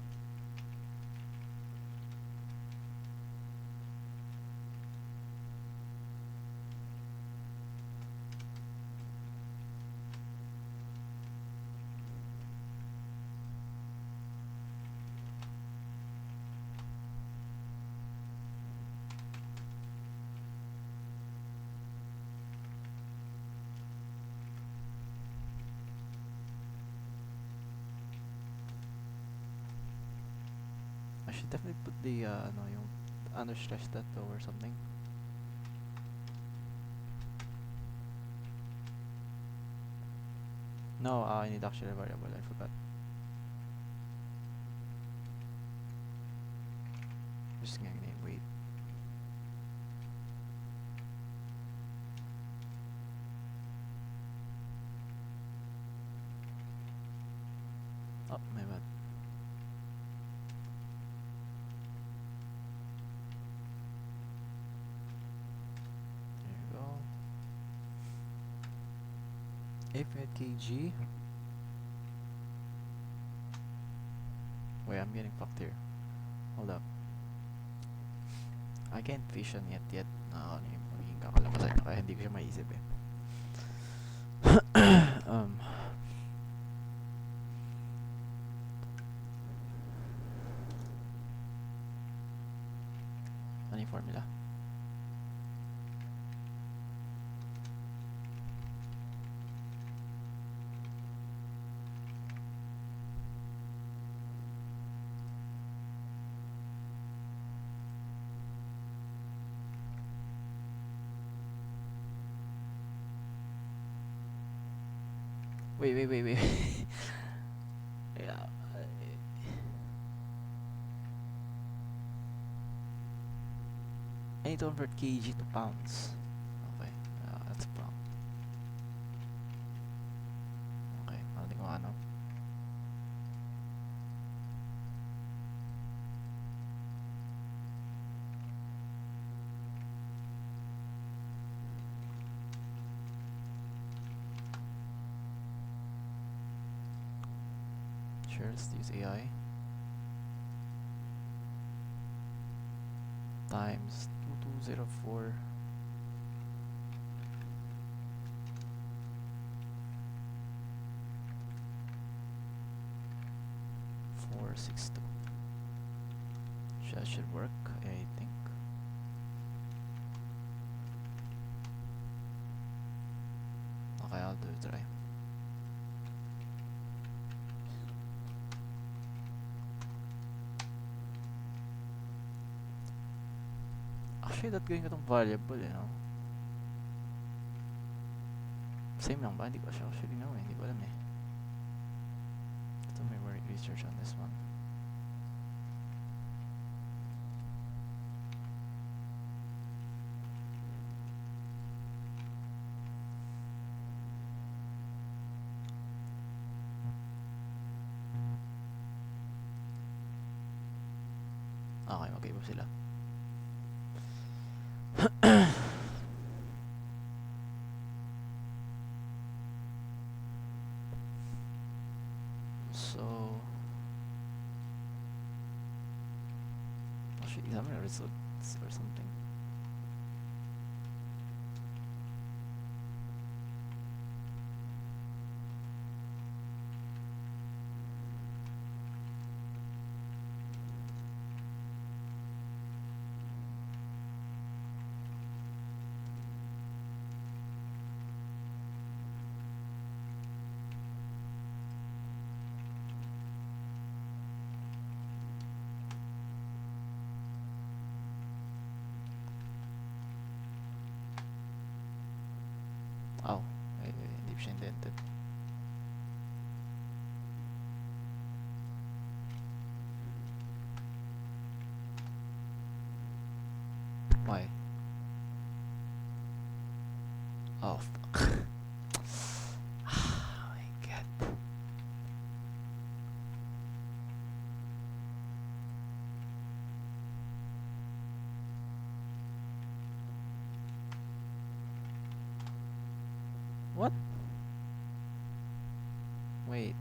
I should definitely put the ano yung under-stretch that though or something. No, I need actually a variable, I forgot. Just gonna name weight. Oh, my bad. There you go. 8 kg. Wait, I'm getting fucked here. Hold up. I can't vision yet. Ano yung magiging kakalabasan niya kaya hindi ko siya maisip eh. Ano yung formula? Wait. Yeah. I need to convert kg to pounds. Okay, that's a pound. Okay, natin kung ano. Sure, let's use AI. Times 2204. That should work, I think. Okay, I'll do it, try. Actually, that gawin ko itong variable, you know. Same lang ba? Hindi ko siya actually know eh. Hindi ko alam eh. Ito may more research on this one. Okay, mag-iba sila. So actually examine the results or something. Oh, hindi siya indented. Why? Oh, fuck. Oh my god. What? Wait.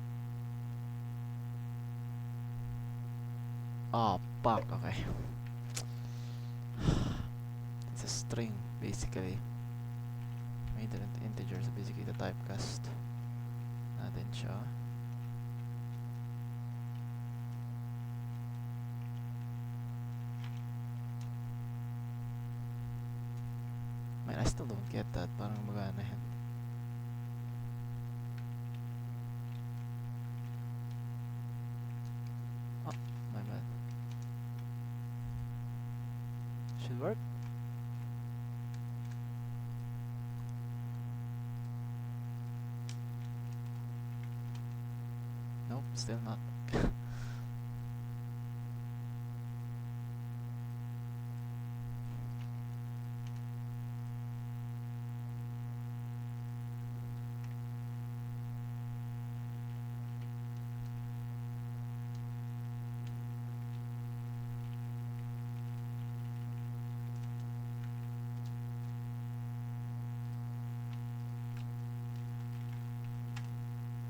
Oh, fuck. Okay. It's a string, basically. Made it into integers, basically the typecast. Natin siya. Man, I still don't get that. Parang magana yan. Oh, my bad. Should work. Nope, still not.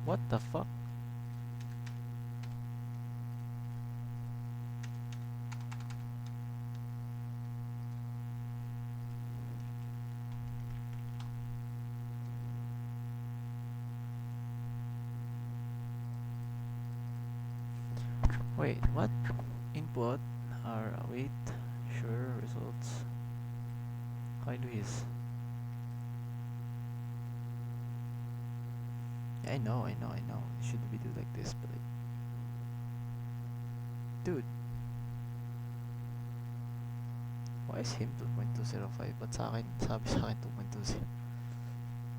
What the fuck? Wait, what? Input or wait, sure results. How I do his? Yeah, I know. It should be do like this, but like, dude, why is him 2.205? But sa akin, sabi sa akin 2.20.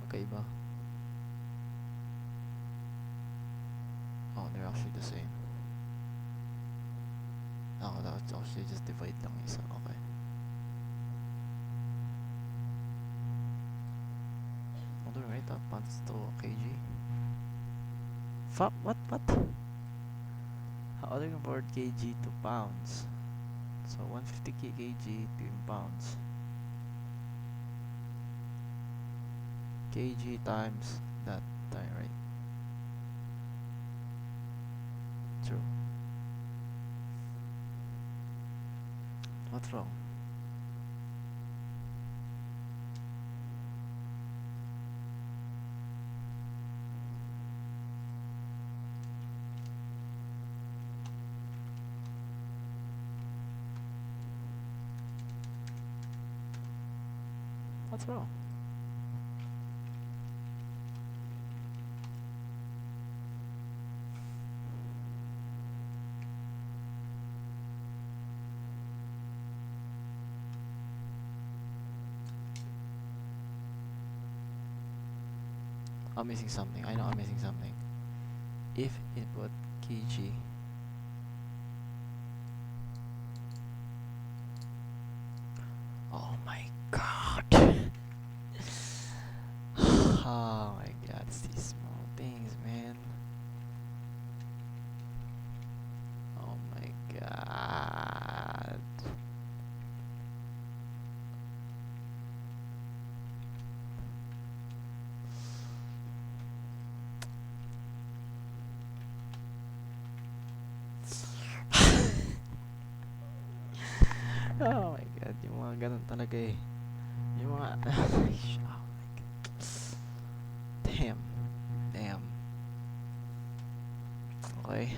Magkaiba. Oh, they're actually the same. Oh, that's actually just divide lang isa. Okay. All the right up pounds to kg. Fuck, what? How do you convert kg to pounds? So 150 kg to in pounds. Kg times that time, right? True. What's wrong? What's wrong? I'm missing something. I know I'm missing something. If input kg oh my god. Oh my god, it's these small things, man. Oh my god. Oh my god, yung mga ganun talaga eh. Yung mga... oh my god. Damn. Damn. Okay.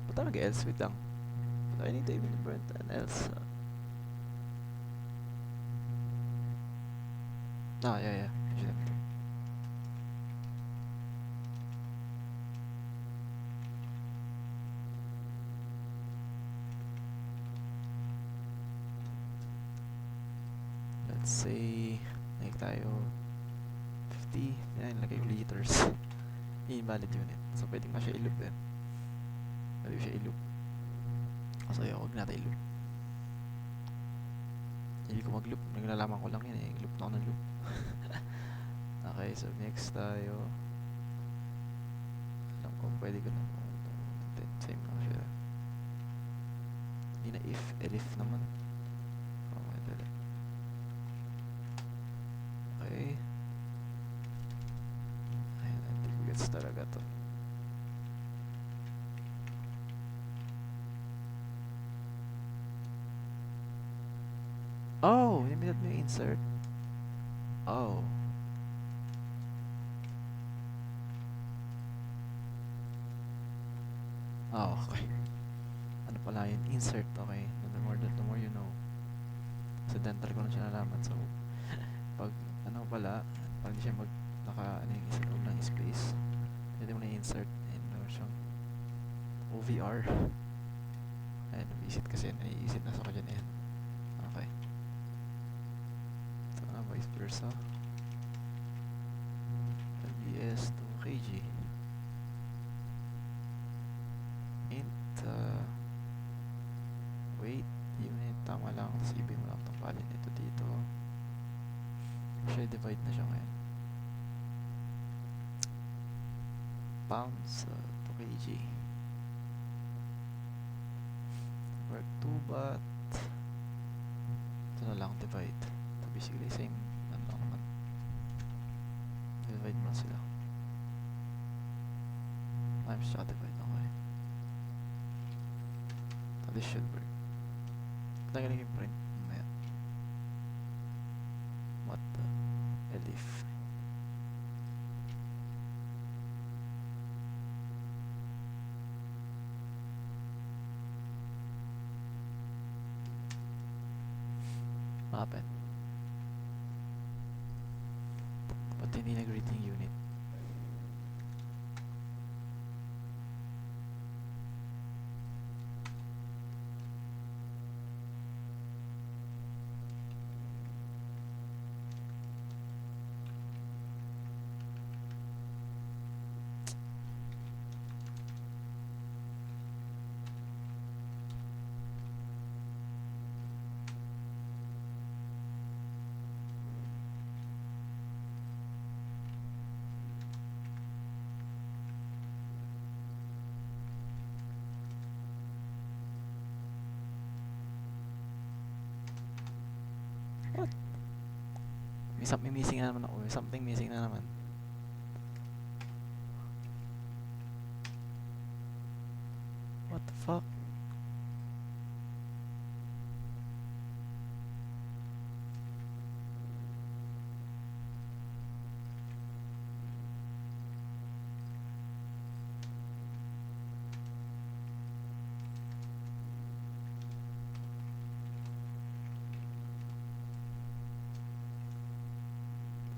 What talaga else? Wait lang. I need to even burn an else. Ah, yeah. Shit. Let's say, like tayo 50, yan, lagay ko liters. Invalid unit. So, pwedeng pa siya i-loop din. Pwede siya i-loop. Kasi huwag natin i-loop. Hindi ko mag-loop. Naglalaman ko lang yan eh. Loop na ako ng loop. Okay, so next tayo. Alam ko, pwede ko na. Same lang siya. Hindi na if. Elif naman. Okay, dali. Okay. Ayun, I think gets talaga to. Oh, limited mo yung insert. Oh. Oh, okay. Ano pala yun? Insert, okay. The more you know. Accidental ko lang siya nalaman. So, pag, ano pala, pag di siya ano yung isa loob ng space, pwede mo na insert in version OVR. Ayan, visit kasi, naiisip na sa ko dyan yan. Okay. So, vice versa. LBS to KG. Int, wait, unit, tama lang. Tapos ibig mo lang itong value nito dito. Siya divide na siya ngayon. Pounds to kg. Work 2 but ito na lang divide. So basically same ano lang naman. Divide mo sila. Times siya divide lang kayo. So this should work. Tagalog yung print. Ayan. What the elif. Happen. Ba't hindi nag-reading unit? What? May something missing na naman ako. May something missing na naman. What the fuck?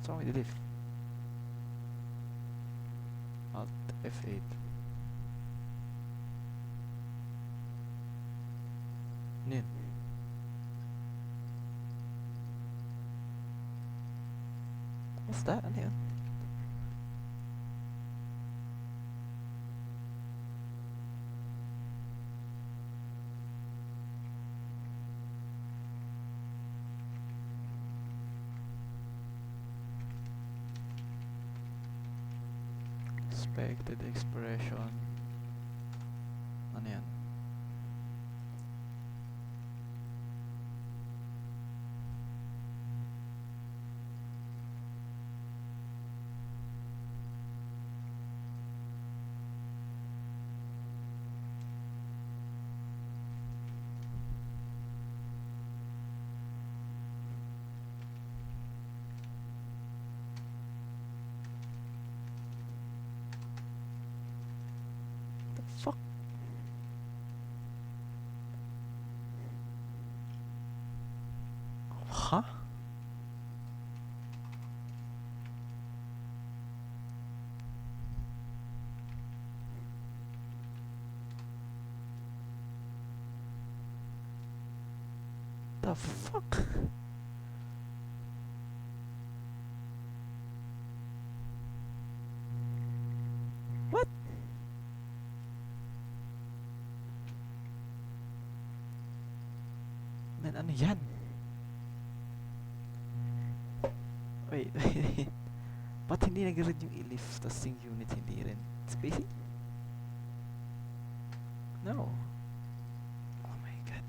What's wrong with the diff? Alt F8. Ano yun? What's that? Ano yun? Expected expression. Ano yan? Huh? The fuck? What? Man, ano yan? Wait, wait. Ba't hindi nag-read yung elif, tas yung unit hindi rin? Spacing? No. Oh my god.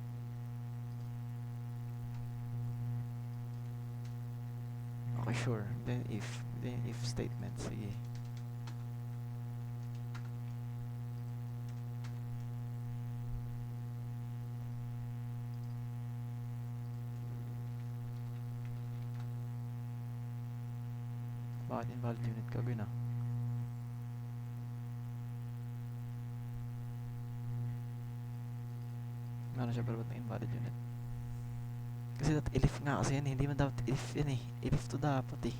Okay, sure. Then if statement, sige. Bakit invalid unit ka, Gwen ah? Ano siya, pero ba't na-invalid unit? Kasi dapat elif nga kasi yan eh. Hindi man dapat elif yan eh. Elif to dapat eh.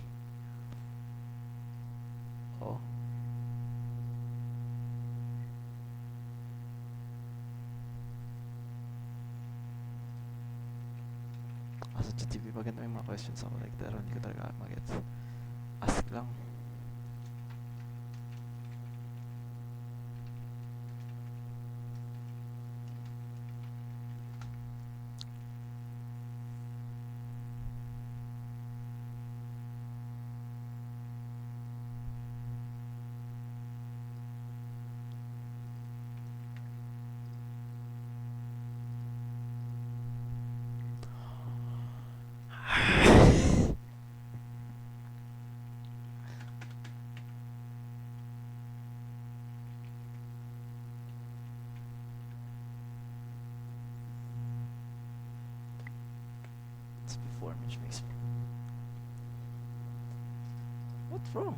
Oo. Sa GTV pag ganito yung mga questions ako like pero hindi ko talaga mag-gets. Ask lang. It's before which makes what's wrong?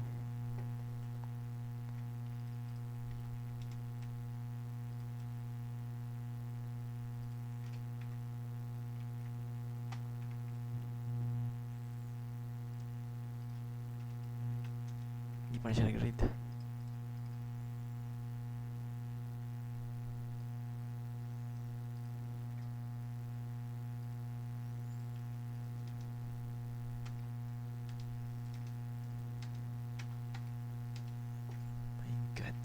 Hindi pa rin siya nag-read. My god.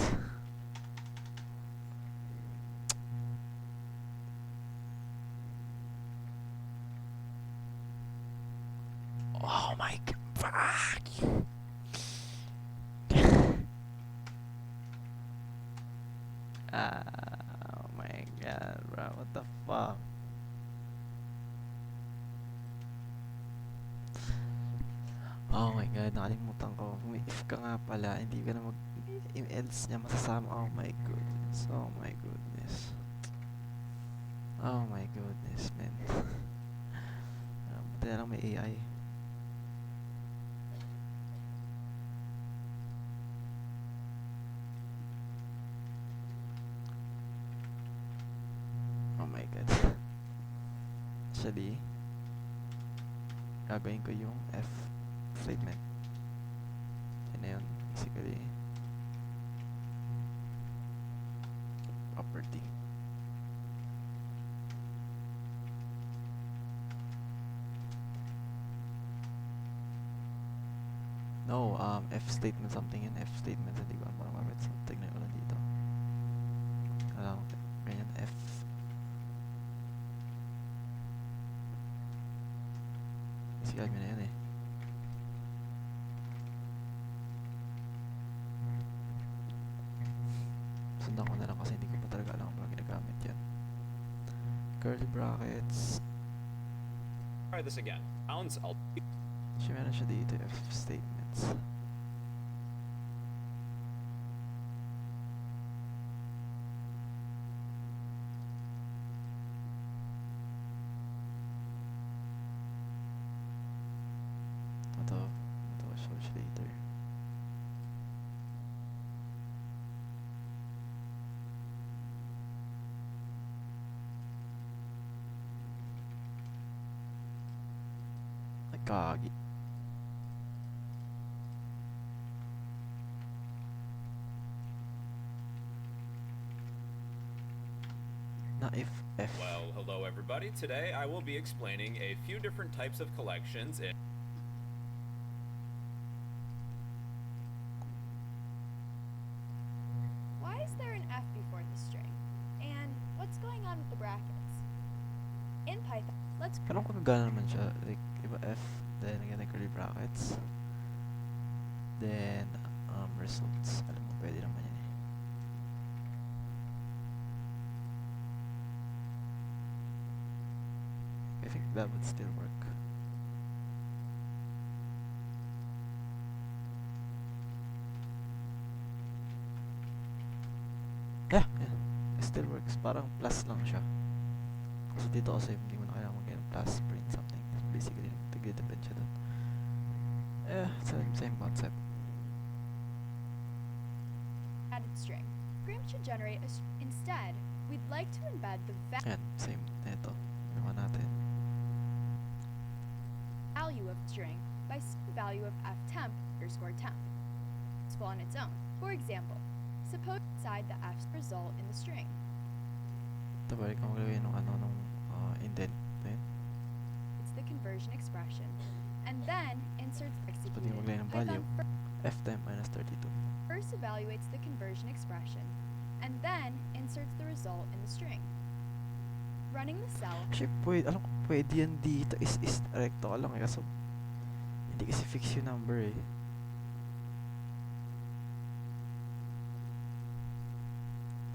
Oh my god. Fuck. Oh my god, bro. What the fuck? Oh my god, nakalimutan ko. May if ka nga pala, hindi ka na mag yung else niya masasama. Oh my goodness. Oh my goodness. Oh my goodness, man. Buti na lang may AI. Oh my god. Actually, gagawin ko yung F statement. Yan na yun, basically. Property. No, F statement something in F statement. Hindi ko parang gamit. So, tignan ko lang dito. Alam ko, ganyan F. Kasi admin na yan eh. Sundan ko na lang kasi hindi ko pa talaga alam kung ginagamit yan. Curly brackets. Try this again. Pounds L. Siya meron siya dito, F statements. Ito, search later. Kagi. Na if F. Well, hello everybody. Today I will be explaining a few different types of collections in Why is there an F before the string? And what's going on with the brackets? In Python, let's Pero kung gano'n naman siya, like, diba F, then again, like, curly brackets, then, results. Alam mo, pwede naman yan eh. I think that would still work. Yeah, it still works. Parang plus lang siya. Kasi dito kasi hindi mo na kailangan mag plus print something. Basically, nag-depend siya dun. Same concept. added string. Gram should generate a instead, we'd like to embed the Ayan, same. Ito. Ginawa natin. value of string by value of ftemp underscore temp. It's on its own. For example, suppose inside the f result in the string. Ito balik ang maglagay nung ano, nung indent na yun. It's the conversion expression. And then inserts Pwede executed. yung maglagay ng value. F time minus 32. First evaluates the conversion expression, and then inserts the result in the string. Running the cell. Actually, pwede, alam ko, pwede yan dito. Is recto ka lang eh. Kaso, hindi kasi fix yung number eh.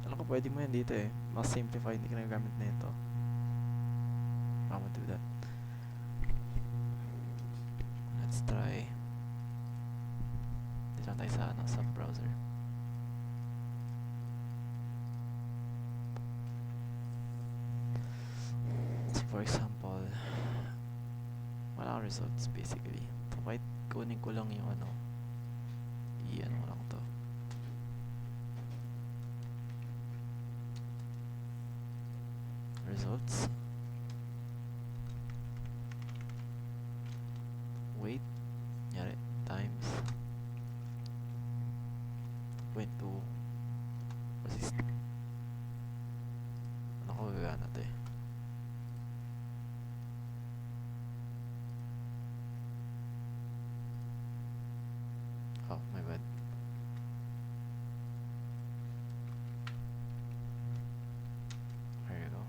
Alam ko, pwede mo yan dito eh. Mas simplify, hindi ka nagagamit na ito. I'm gonna do that. Let's try. Dito lang tayo sa, ano, sa browser. So for example, wala akong results basically. So kahit kunin ko lang yung ano, i-ano ko lang to. Results. Wait. Nyari. Times. 0.2. Resist. Ano ko gagana to eh. Oh, my bad. There you go.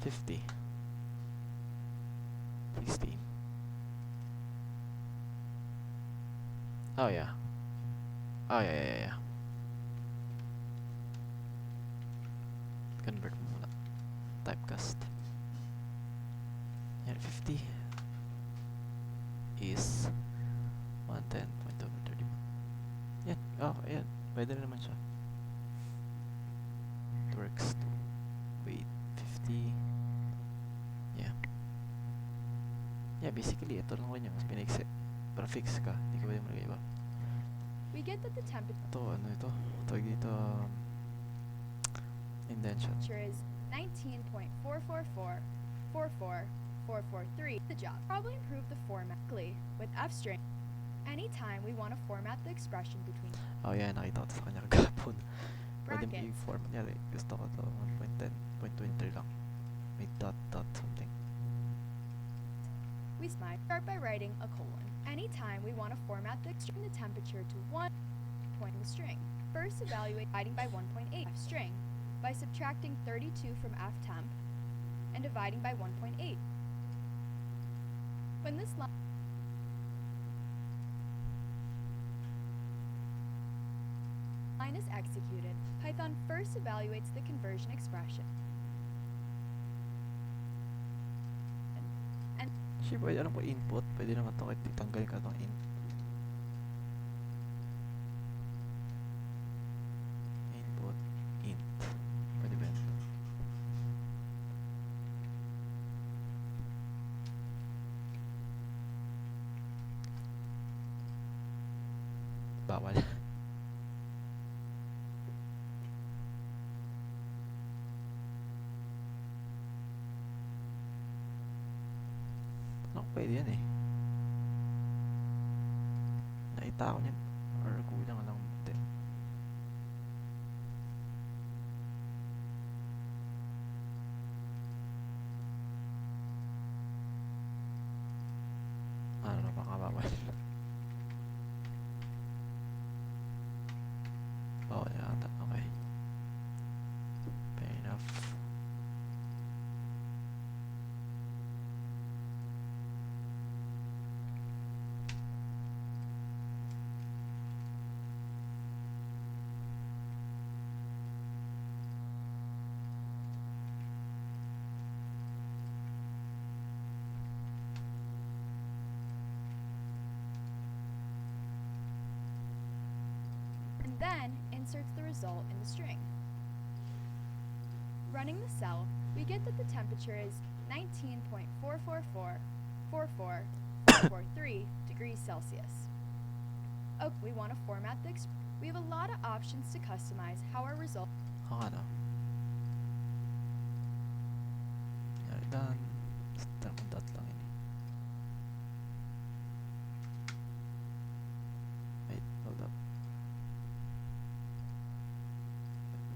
50. 16. Oh yeah. Oh yeah. Convert mo muna. Typecast. Yan, 50 is 110.30. Yan. Oh, ayan. Pwede na naman siya. It works too. Wait, 50. Yeah. Yeah, basically, ito lang ko niya. Mas piniksi. Para fix ka. Hindi ka pwede malagay iba. We get that the temperature Ito, ano ito? Tawag dito, indentation. is 19.444444443. The job. Probably improve the format with f string. Anytime we want to format the expression between Oh yeah, nakita ko to sa kanya kagapon. Pwede mo brackets. i-format niya. Like, gusto ko to 1.10, 0.23 lang. May dot something. We start by writing a colon. Anytime we want to format the string the temperature to 1 point in the string. First evaluate dividing by 1.8 f string by subtracting 32 from f temp and dividing by 1.8. When this line is executed, Python first evaluates the conversion expression. Actually, pwede alam ko input. Pwede naman ito kahit titanggalin ka itong input, int. Pwede ba yun? Bawal. lang pwede yan eh. Nakita ko niyan. Or kulang lang buti. Ano na baka bawal. Bawal yata. Okay. Fair enough. And then inserts the result in the string. Running the cell, we get that the temperature is 19.4444443 degrees Celsius. Oh, we want to format the we have a lot of options to customize how our result. Ano? Yan done. Basta kung dot lang yun eh. Wait, hold up.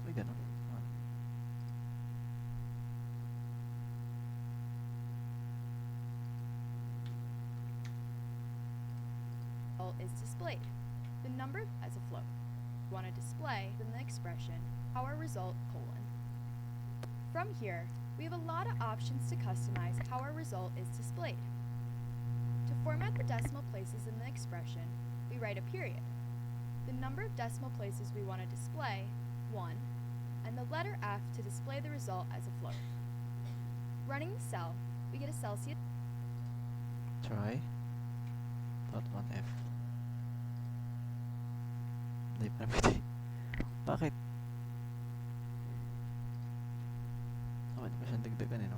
May ganun. Ano? Is displayed. The number as a float. We want to display in the expression our result colon. From here, we have a lot of options to customize how our result is displayed. To format the decimal places in the expression, we write a period. The number of decimal places we want to display, 1, and the letter F to display the result as a float. Running the cell, we get a Celsius. Try. Dot 1F. Hindi pa na pwede. Bakit? Bakit ba siyang dagdagan eh, no?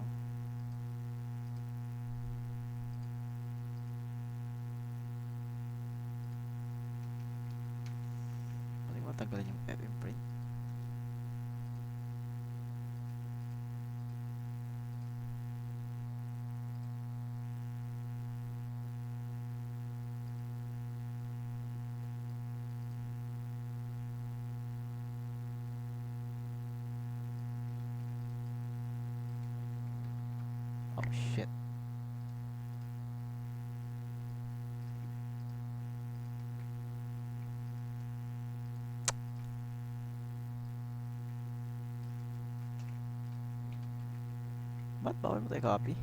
Pwede mo tanggalin yung F imprint. Oh shit. Ba't bawal mo tayo copy?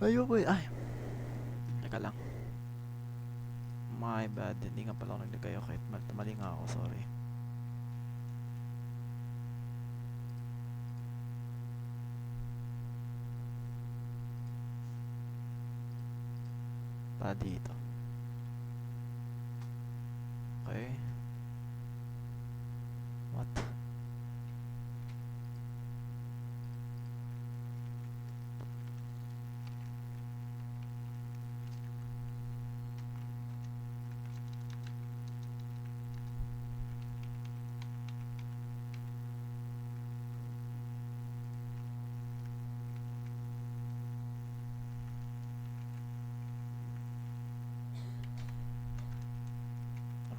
Ayoko eh. Ay. Teka lang. My bad. Hindi nga pala ako naglagay. Okay. Mali nga ako. Sorry. Pa dito. Okay. What?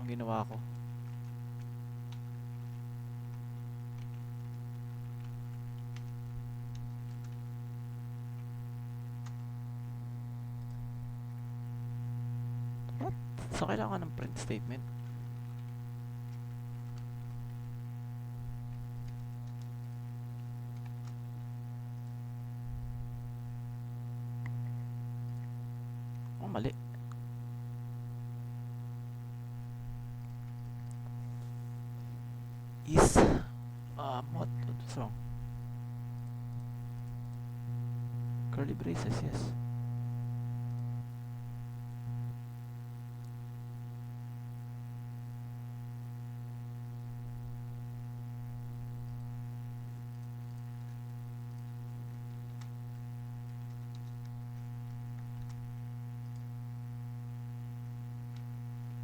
Anong ginawa ko? What? So kailangan ng print statement? Oh, mali. Is what's wrong? Curly braces, yes.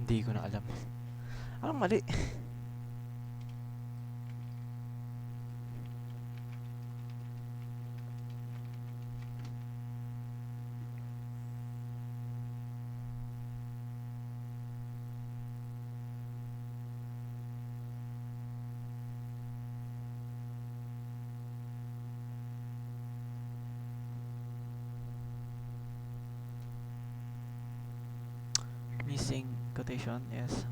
Hindi ko na alam. Anong mali? Missing quotation, yes.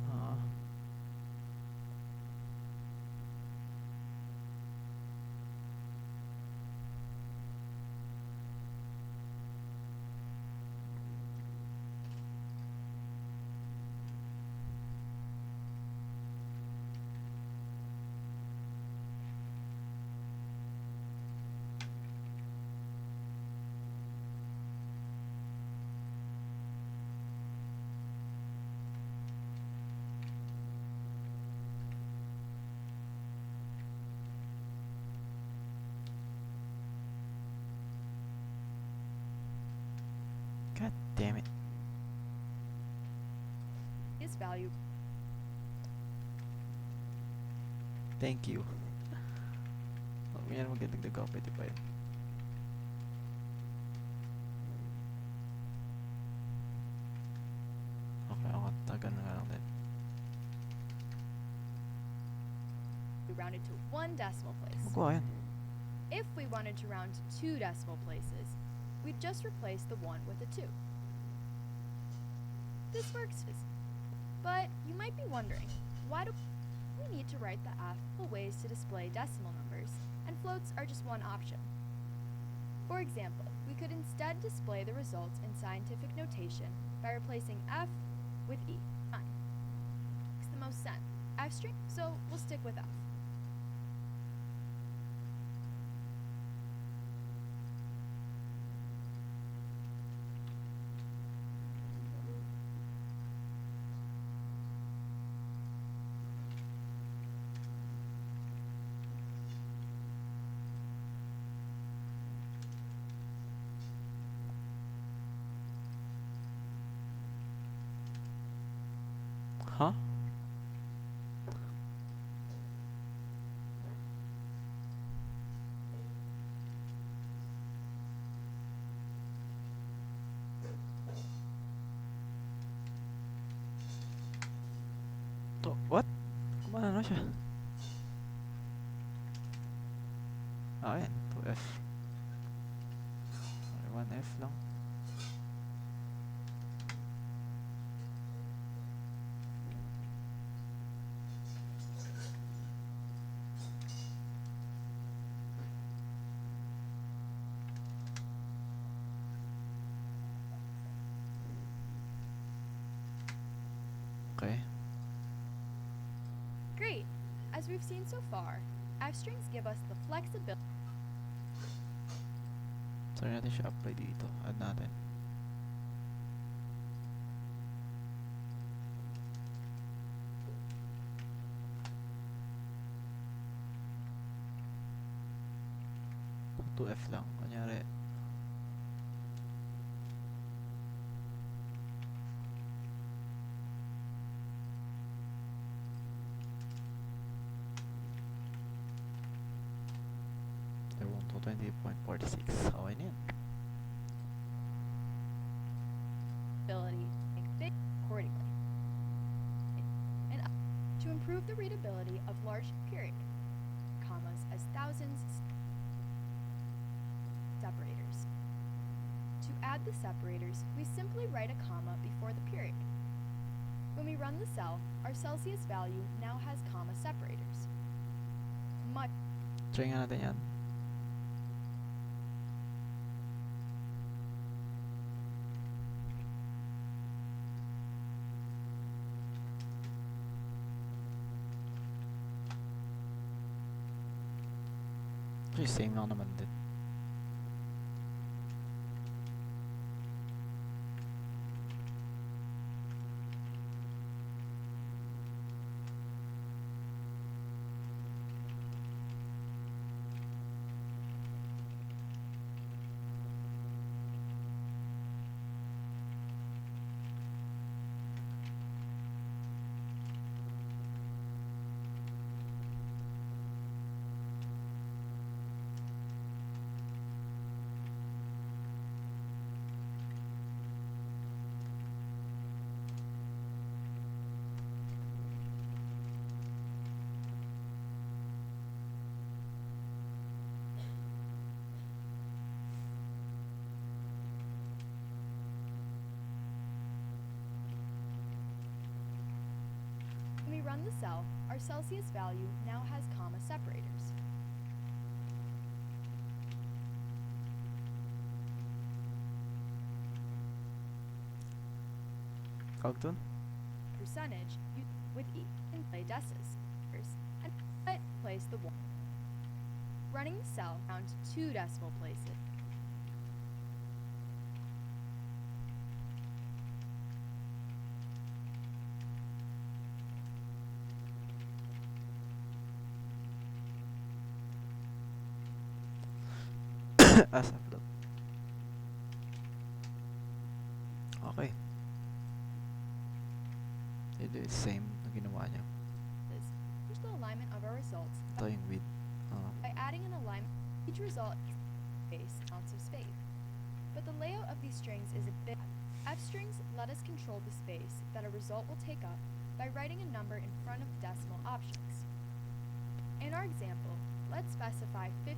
God damn it. Is value. Thank you. Yan magdagdag ako, pwede pa yun. Okay, ako tagal na lang din. We rounded to 1 decimal place. Magkuha yan. If we wanted to round to 2 decimal places, we'd just replace the 1 with a 2. This works. But you might be wondering, why do we need to write the alphabetical ways to display decimal numbers, and floats are just one option? For example, we could instead display the results in scientific notation by replacing F with E. Fine. Makes the most sense. F string, so we'll stick with F. Huh? To, what? Kumana na siya? Ah, ayan. 2F. 1F lang. Okay. Great! As we've seen so far, F-strings give us the flexibility. Sorry natin siya apply dito. Add natin. To F lang. Kunyari. Ewan to 20.46. Okay na yan. Ability make big accordingly. And to improve the readability of large period commas as thousands separators. To add the separators, we simply write a comma before the period. When we run the cell, our Celsius value now has comma separators. Much Try nga natin yan. Actually, same lang naman din. run the cell, our Celsius value now has comma separators. Tawag dun? Percentage with E and play decis and place the 1. Running the cell down to 2 decimal places. As upload. Okay. Ito is same na ginawa niya. Change the alignment of our results Ito yung width. by adding an alignment. Each result space ounce of space. But the layout of these strings is a bit. F strings let us control the space that a result will take up by writing a number in front of the decimal options. In our example, let's specify 15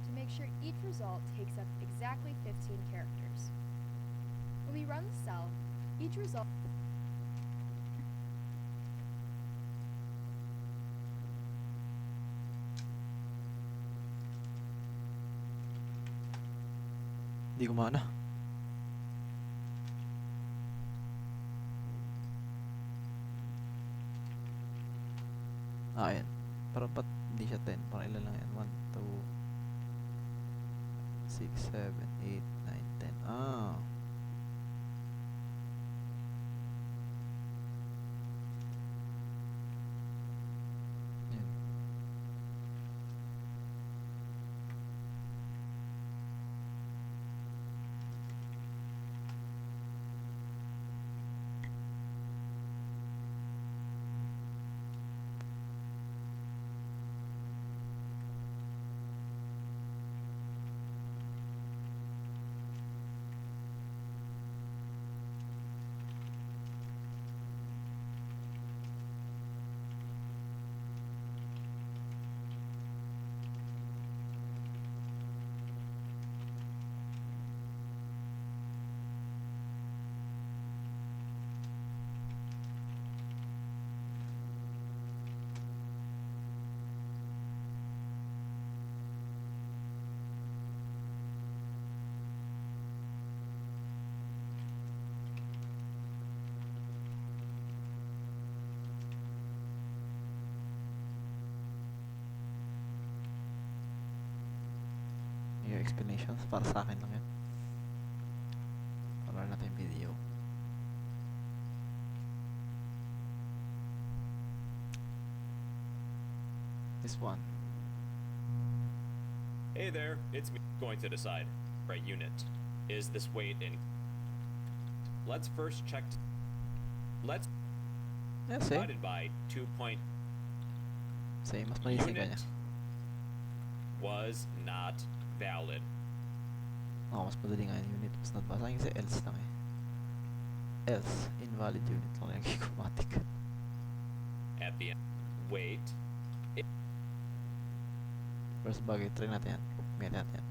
to make sure each result takes up exactly 15 characters. When we run the cell, each result Di gumana. Ayan. Parang ba't hindi siya 10? Parang ilan lang yan? 1, 2, 6, 7, 8, 9, 10. Ah. Yan. Yung explanations para sa akin lang yan. Para natin yung video. This one. Hey there, it's me going to decide. Right unit. Is this weight in... Let's first check... Let's... Yeah, same. Divided by 2 point... Same, mas malising ka niya. Unit was not valid. Oo, mas madali nga yung unit. Mas not basa yung sa else lang eh. Else, invalid unit lang yung gigomatic. At the end. Wait. Pero sa bagay, try natin yan. Ganyan natin yan.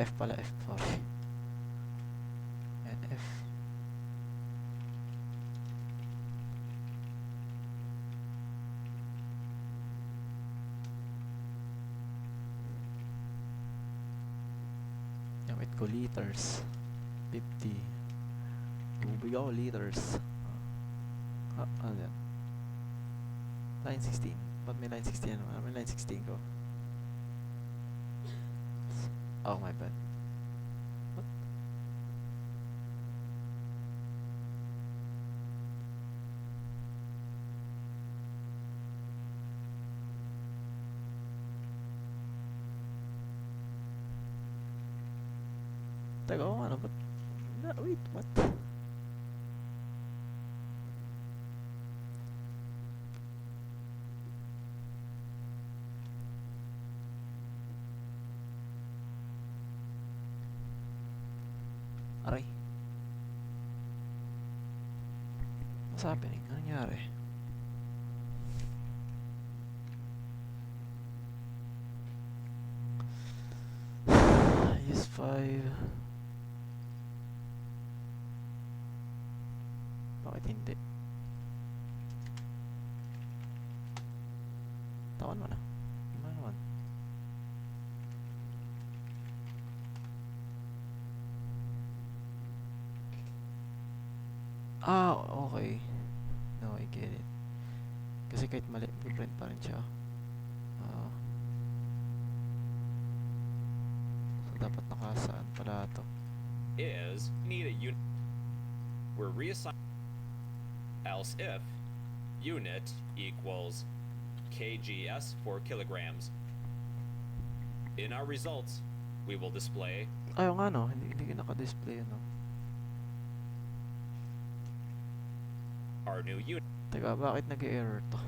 F pala, F, sorry. And F. Gamit ko liters. 50. Tubig ako liters. Ano yan? Line 16. Ba't may line 16 ano? May line 16 ko. Oh my bad. What? Teka, oh, ano ba? Wait, what? Aray. What's happening? Ano nangyari? Use 5. Bakit hindi? Tawan mo na. Ano naman? Ah, okay. No, I get it. Kasi kahit mali, print pa rin siya. Ah. So, dapat nakasaan pala ito. Is need a unit. We're reassigning. Else if unit equals kgs for kilograms. In our results, we will display Ayaw nga no, hindi naka-display ano. our new unit. Teka, bakit nag-error to?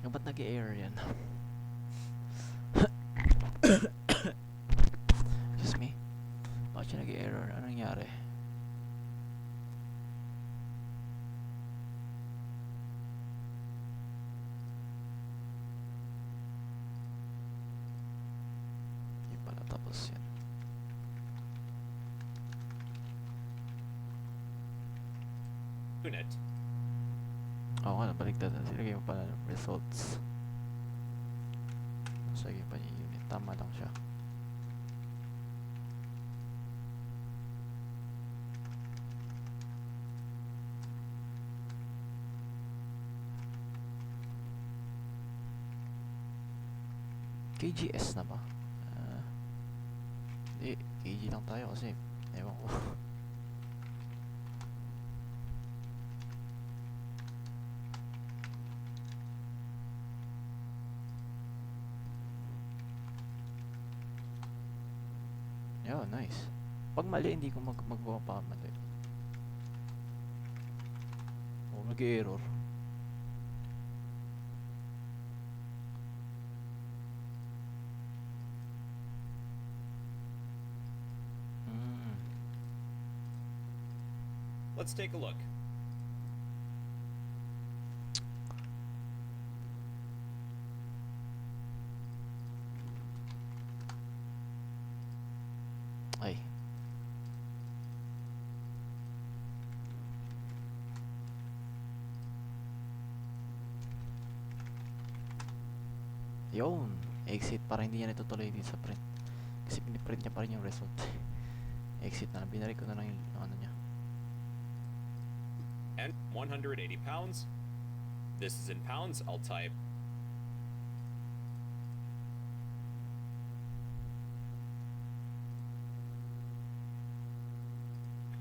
Ba't nag-error yan? Excuse me. Bakit siya nag-error? Anong nangyari? Hindi pala tapos yan. Unit. Oo nga, nabaligtad na. Silagay mo pala ng results. Silagay pa niya yung unit. Tama lang siya. KGS na ba? Hindi, KG lang tayo kasi ewan ko. Yeah, nice. Pag mali, hindi ko magawa pa mali. Oh, nag-error. Let's take a look. Ay. Yun. Exit para hindi yan itutuloy dito sa print. Kasi piniprint niya pa rin yung result. Exit na lang. Binalik ko na lang yung ano niya. And 180 pounds. This is in pounds. I'll type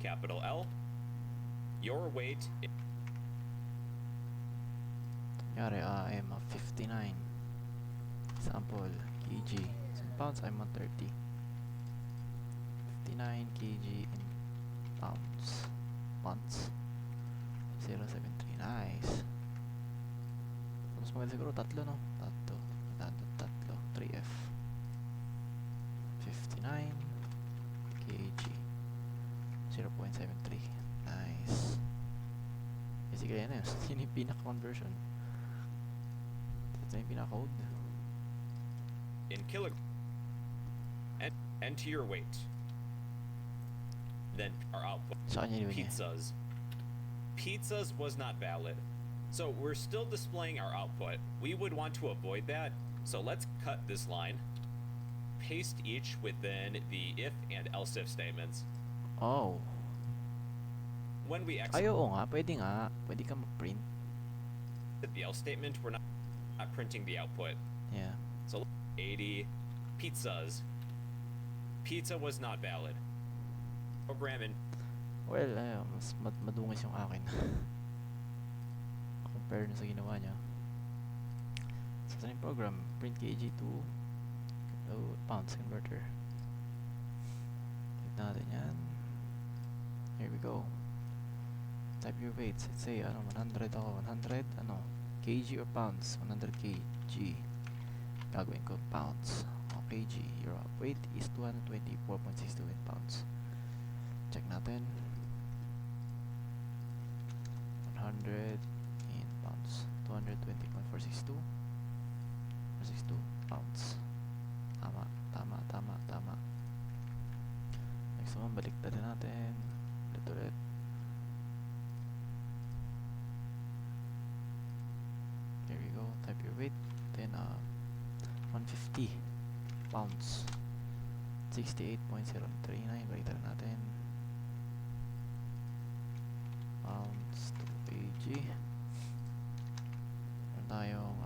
capital L. Your weight. Yari, I am 59. Sample, kg. So in pounds, I'm 130. 59 kg in pounds. Pounds. 073. Nice. Mas maganda siguro tatlo, no? Tatlo. 3F. 59 kg. 0.73. Nice. Basically, yan yun. Yun yung pinaka-conversion. Ito yung pinaka-code. In kilogram. And enter your weight. Then our output. Saan niya niya? Pizzas. Pizzas was not valid. So we're still displaying our output. We would want to avoid that. So let's cut this line. Paste each within the if and else if statements. Oh. When we Ay, exit oo nga. Pwede nga. Pwede ka mag-print. the else statement, we're not printing the output. Yeah. So 80 pizzas. Pizza was not valid. Program in Well, mas madungis yung akin. Compare na sa ginawa niya. So, sa yung program, print kg to pounds converter. Hit natin yan. Here we go. type your weights. Let's say, 100 ako. 100, kg or pounds? 100 kg. Gagawin ko pounds. Kg. Your weight is 224.62 in pounds. Check natin. 100 in pounds. 220.462. 462 pounds. Tama. Next one, baliktad din natin. Ulit. Here we go. Type your weight. Then 150 pounds. 68.039. Baliktad natin. Pounds to kg. Meron tayong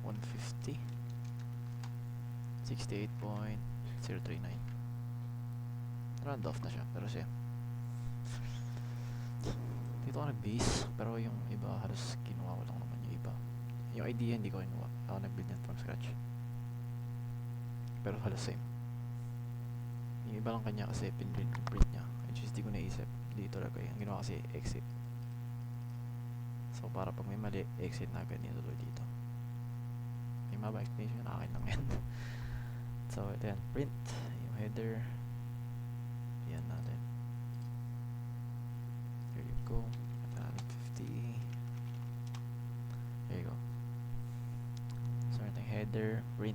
150. 68.039. Round off na siya, pero siya dito ako nag-base, pero yung iba halos kinuha ko lang naman yung iba. Yung idea hindi ko kinuha, ako nag-build yan from scratch, pero halos same. Yung iba lang kanya kasi pinprint niya, which is di ko naisip dito lagay. Ang ginawa kasi exit, so para pag may mali, exit na agad nito dito. May maba explanation, akin lang yan. So ito yan, print yung header. Yan natin. Here you go. Ito natin 50. There you go. So ito yung header, print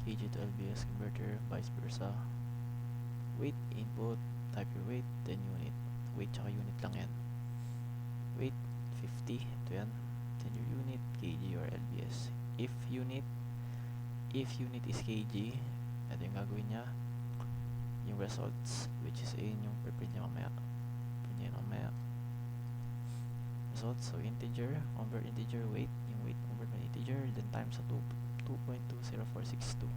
kg to LBS converter, vice versa. Weight input, type your weight, then unit. Weight tsaka unit lang yan. Weight 50, ito yan. Then your unit, kg or LBS. If unit is kg, ito yung gagawin niya. Yung results, which is yung preprint niya mamaya. Results, so integer, convert integer, weight, yung weight convert by integer, then times sa 2.20462.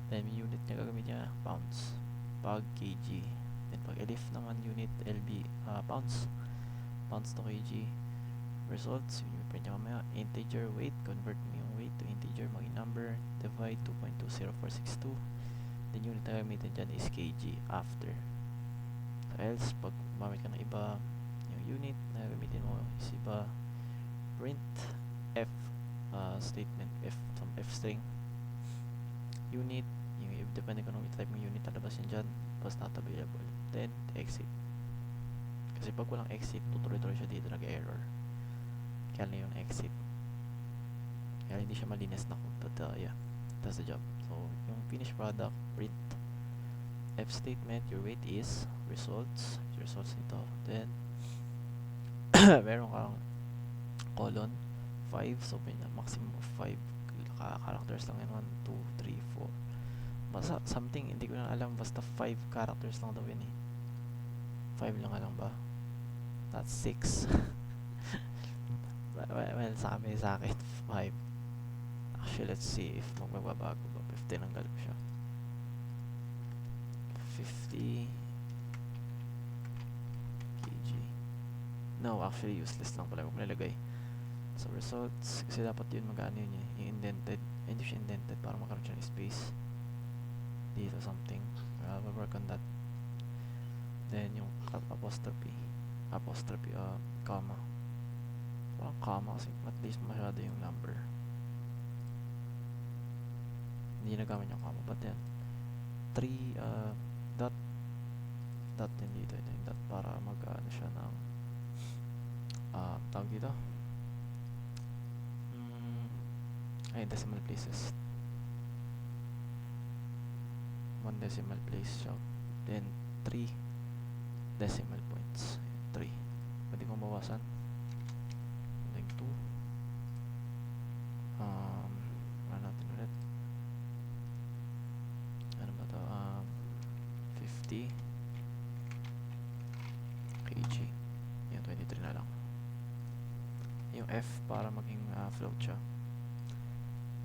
Then yung unit niya gagawin niya, pounds. Pag kg. Then pag elif naman unit, lb, pounds to kg. Results, yung print niya mamaya, integer weight, convert mo yung weight to integer, maging number, divide 2.20462. Then unit na gamitin dyan is kg after. Else, pag gumamit ka ng iba, yung unit na gamitin mo is iba, print f statement, some f string, unit, yung depende kung anong type ng unit, talabas yun dyan, plus not available. Then exit, kasi pag walang exit, tutuloy-tuloy siya dito, nag-error. Kaya na yung exit, kaya hindi siya malinis na kung yeah, that's the job. So yung finished product, print f statement, your weight is results nito, then meron kang colon 5, so maximum of 5 characters lang yan, 1, 2, 3, 4, basta something, hindi ko na alam, basta 5 characters lang daw yun 5 lang alam ba, that's 6. well sa akin 5. Actually, let's see if magbabago ba. 50 nanggal ko siya. 50 kg. No, actually useless lang pala kung nilagay. So results, kasi dapat yun magano yun yung indented. Hindi siya indented para magkaroon siya ng space. Dito something. We'll work on that. Then yung apostrophe, comma. Parang comma kasi at least masyado yung number. Hindi nagamit yung comma, but then 3 dot din dito, ito yung dot para mag siya ng tawag dito decimal places, 1 decimal place siya, then 3 decimal points, 3 pwede kong bawasan, then 2 ano natin ulit, ano ba ito, 50 kg, yan 23 na lang yung F para maging float siya,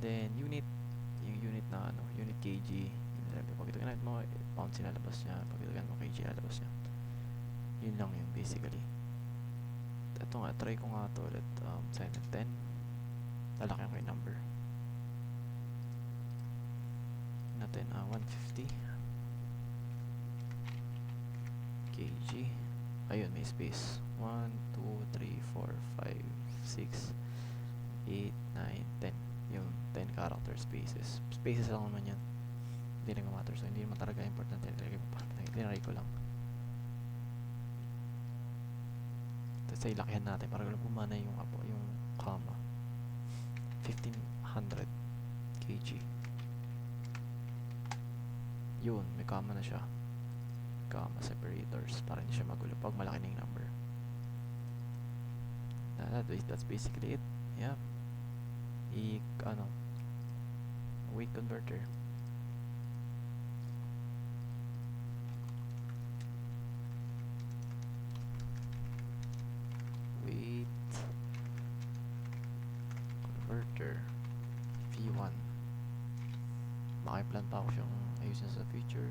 then unit, yung unit na unit kg, pag ito ganit mo pounds ilalabas niya, pag ito ganit mo kg ilalabas niya, yun lang yun basically. Ito nga, try ko nga ito ulit, sign of 10, lalaki ko yung number natin, 150 kg. Ayun, may space. 1, 2, 3, 4, 5, 6, 8, 9, 10. Yung 10 character spaces. Spaces lang naman yan. Hindi na matter. So, hindi naman talaga important. Tinry ko lang. Tapos ay lakihan natin para lumana yung comma. 1500 kg. Yun, may comma na siya. Comma separators para hindi siya magulo pag malaki na yung number. That's basically it. Yeah. Weight converter. Weight converter V1. Makiplan pa ako siyang ayusin sa future.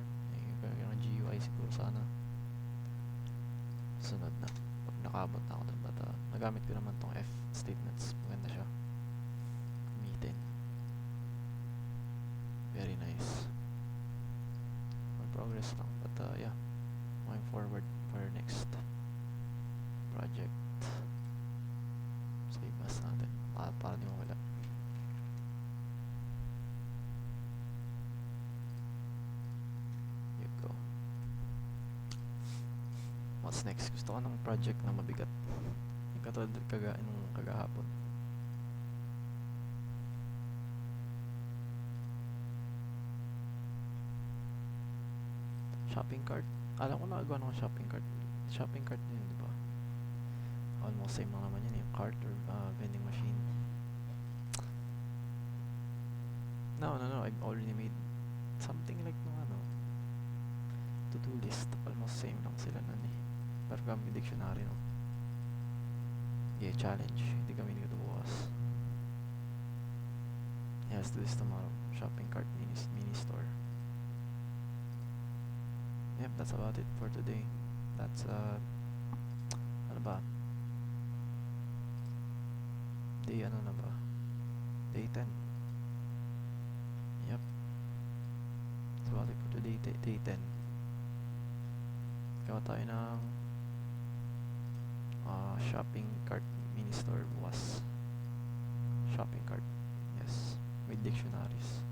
Kaya ng GUI siguro sana. Sunod na. Pag nakabot na ako dun. But nagamit ko naman tong F statements. Maganda siya. Gamitin. Very nice. Progress lang. But yeah. Moving forward for next project. Save as natin. Para di mawala. You go. What's next? Gusto ko ng project na mabigat. Yung katulad nung kagahapon. Shopping cart. Alam ko nagawa ng shopping cart. Shopping cart din, di ba? Almost same lang naman yun. Yung cart or vending machine. No. I've already made something like to-do list. Almost same lang sila nun eh. Pero kami dictionary, no? Yeah, challenge. Hindi kami nito bukas. Yeah, let's do this tomorrow. Shopping cart mini store. Yep, that's about it for today. That's ano ba? Day ano na ba? Day 10. Yep. That's about it for today. Day 10. Gawa tayo ng shopping cart mini store bukas. Shopping cart. Yes. With dictionaries.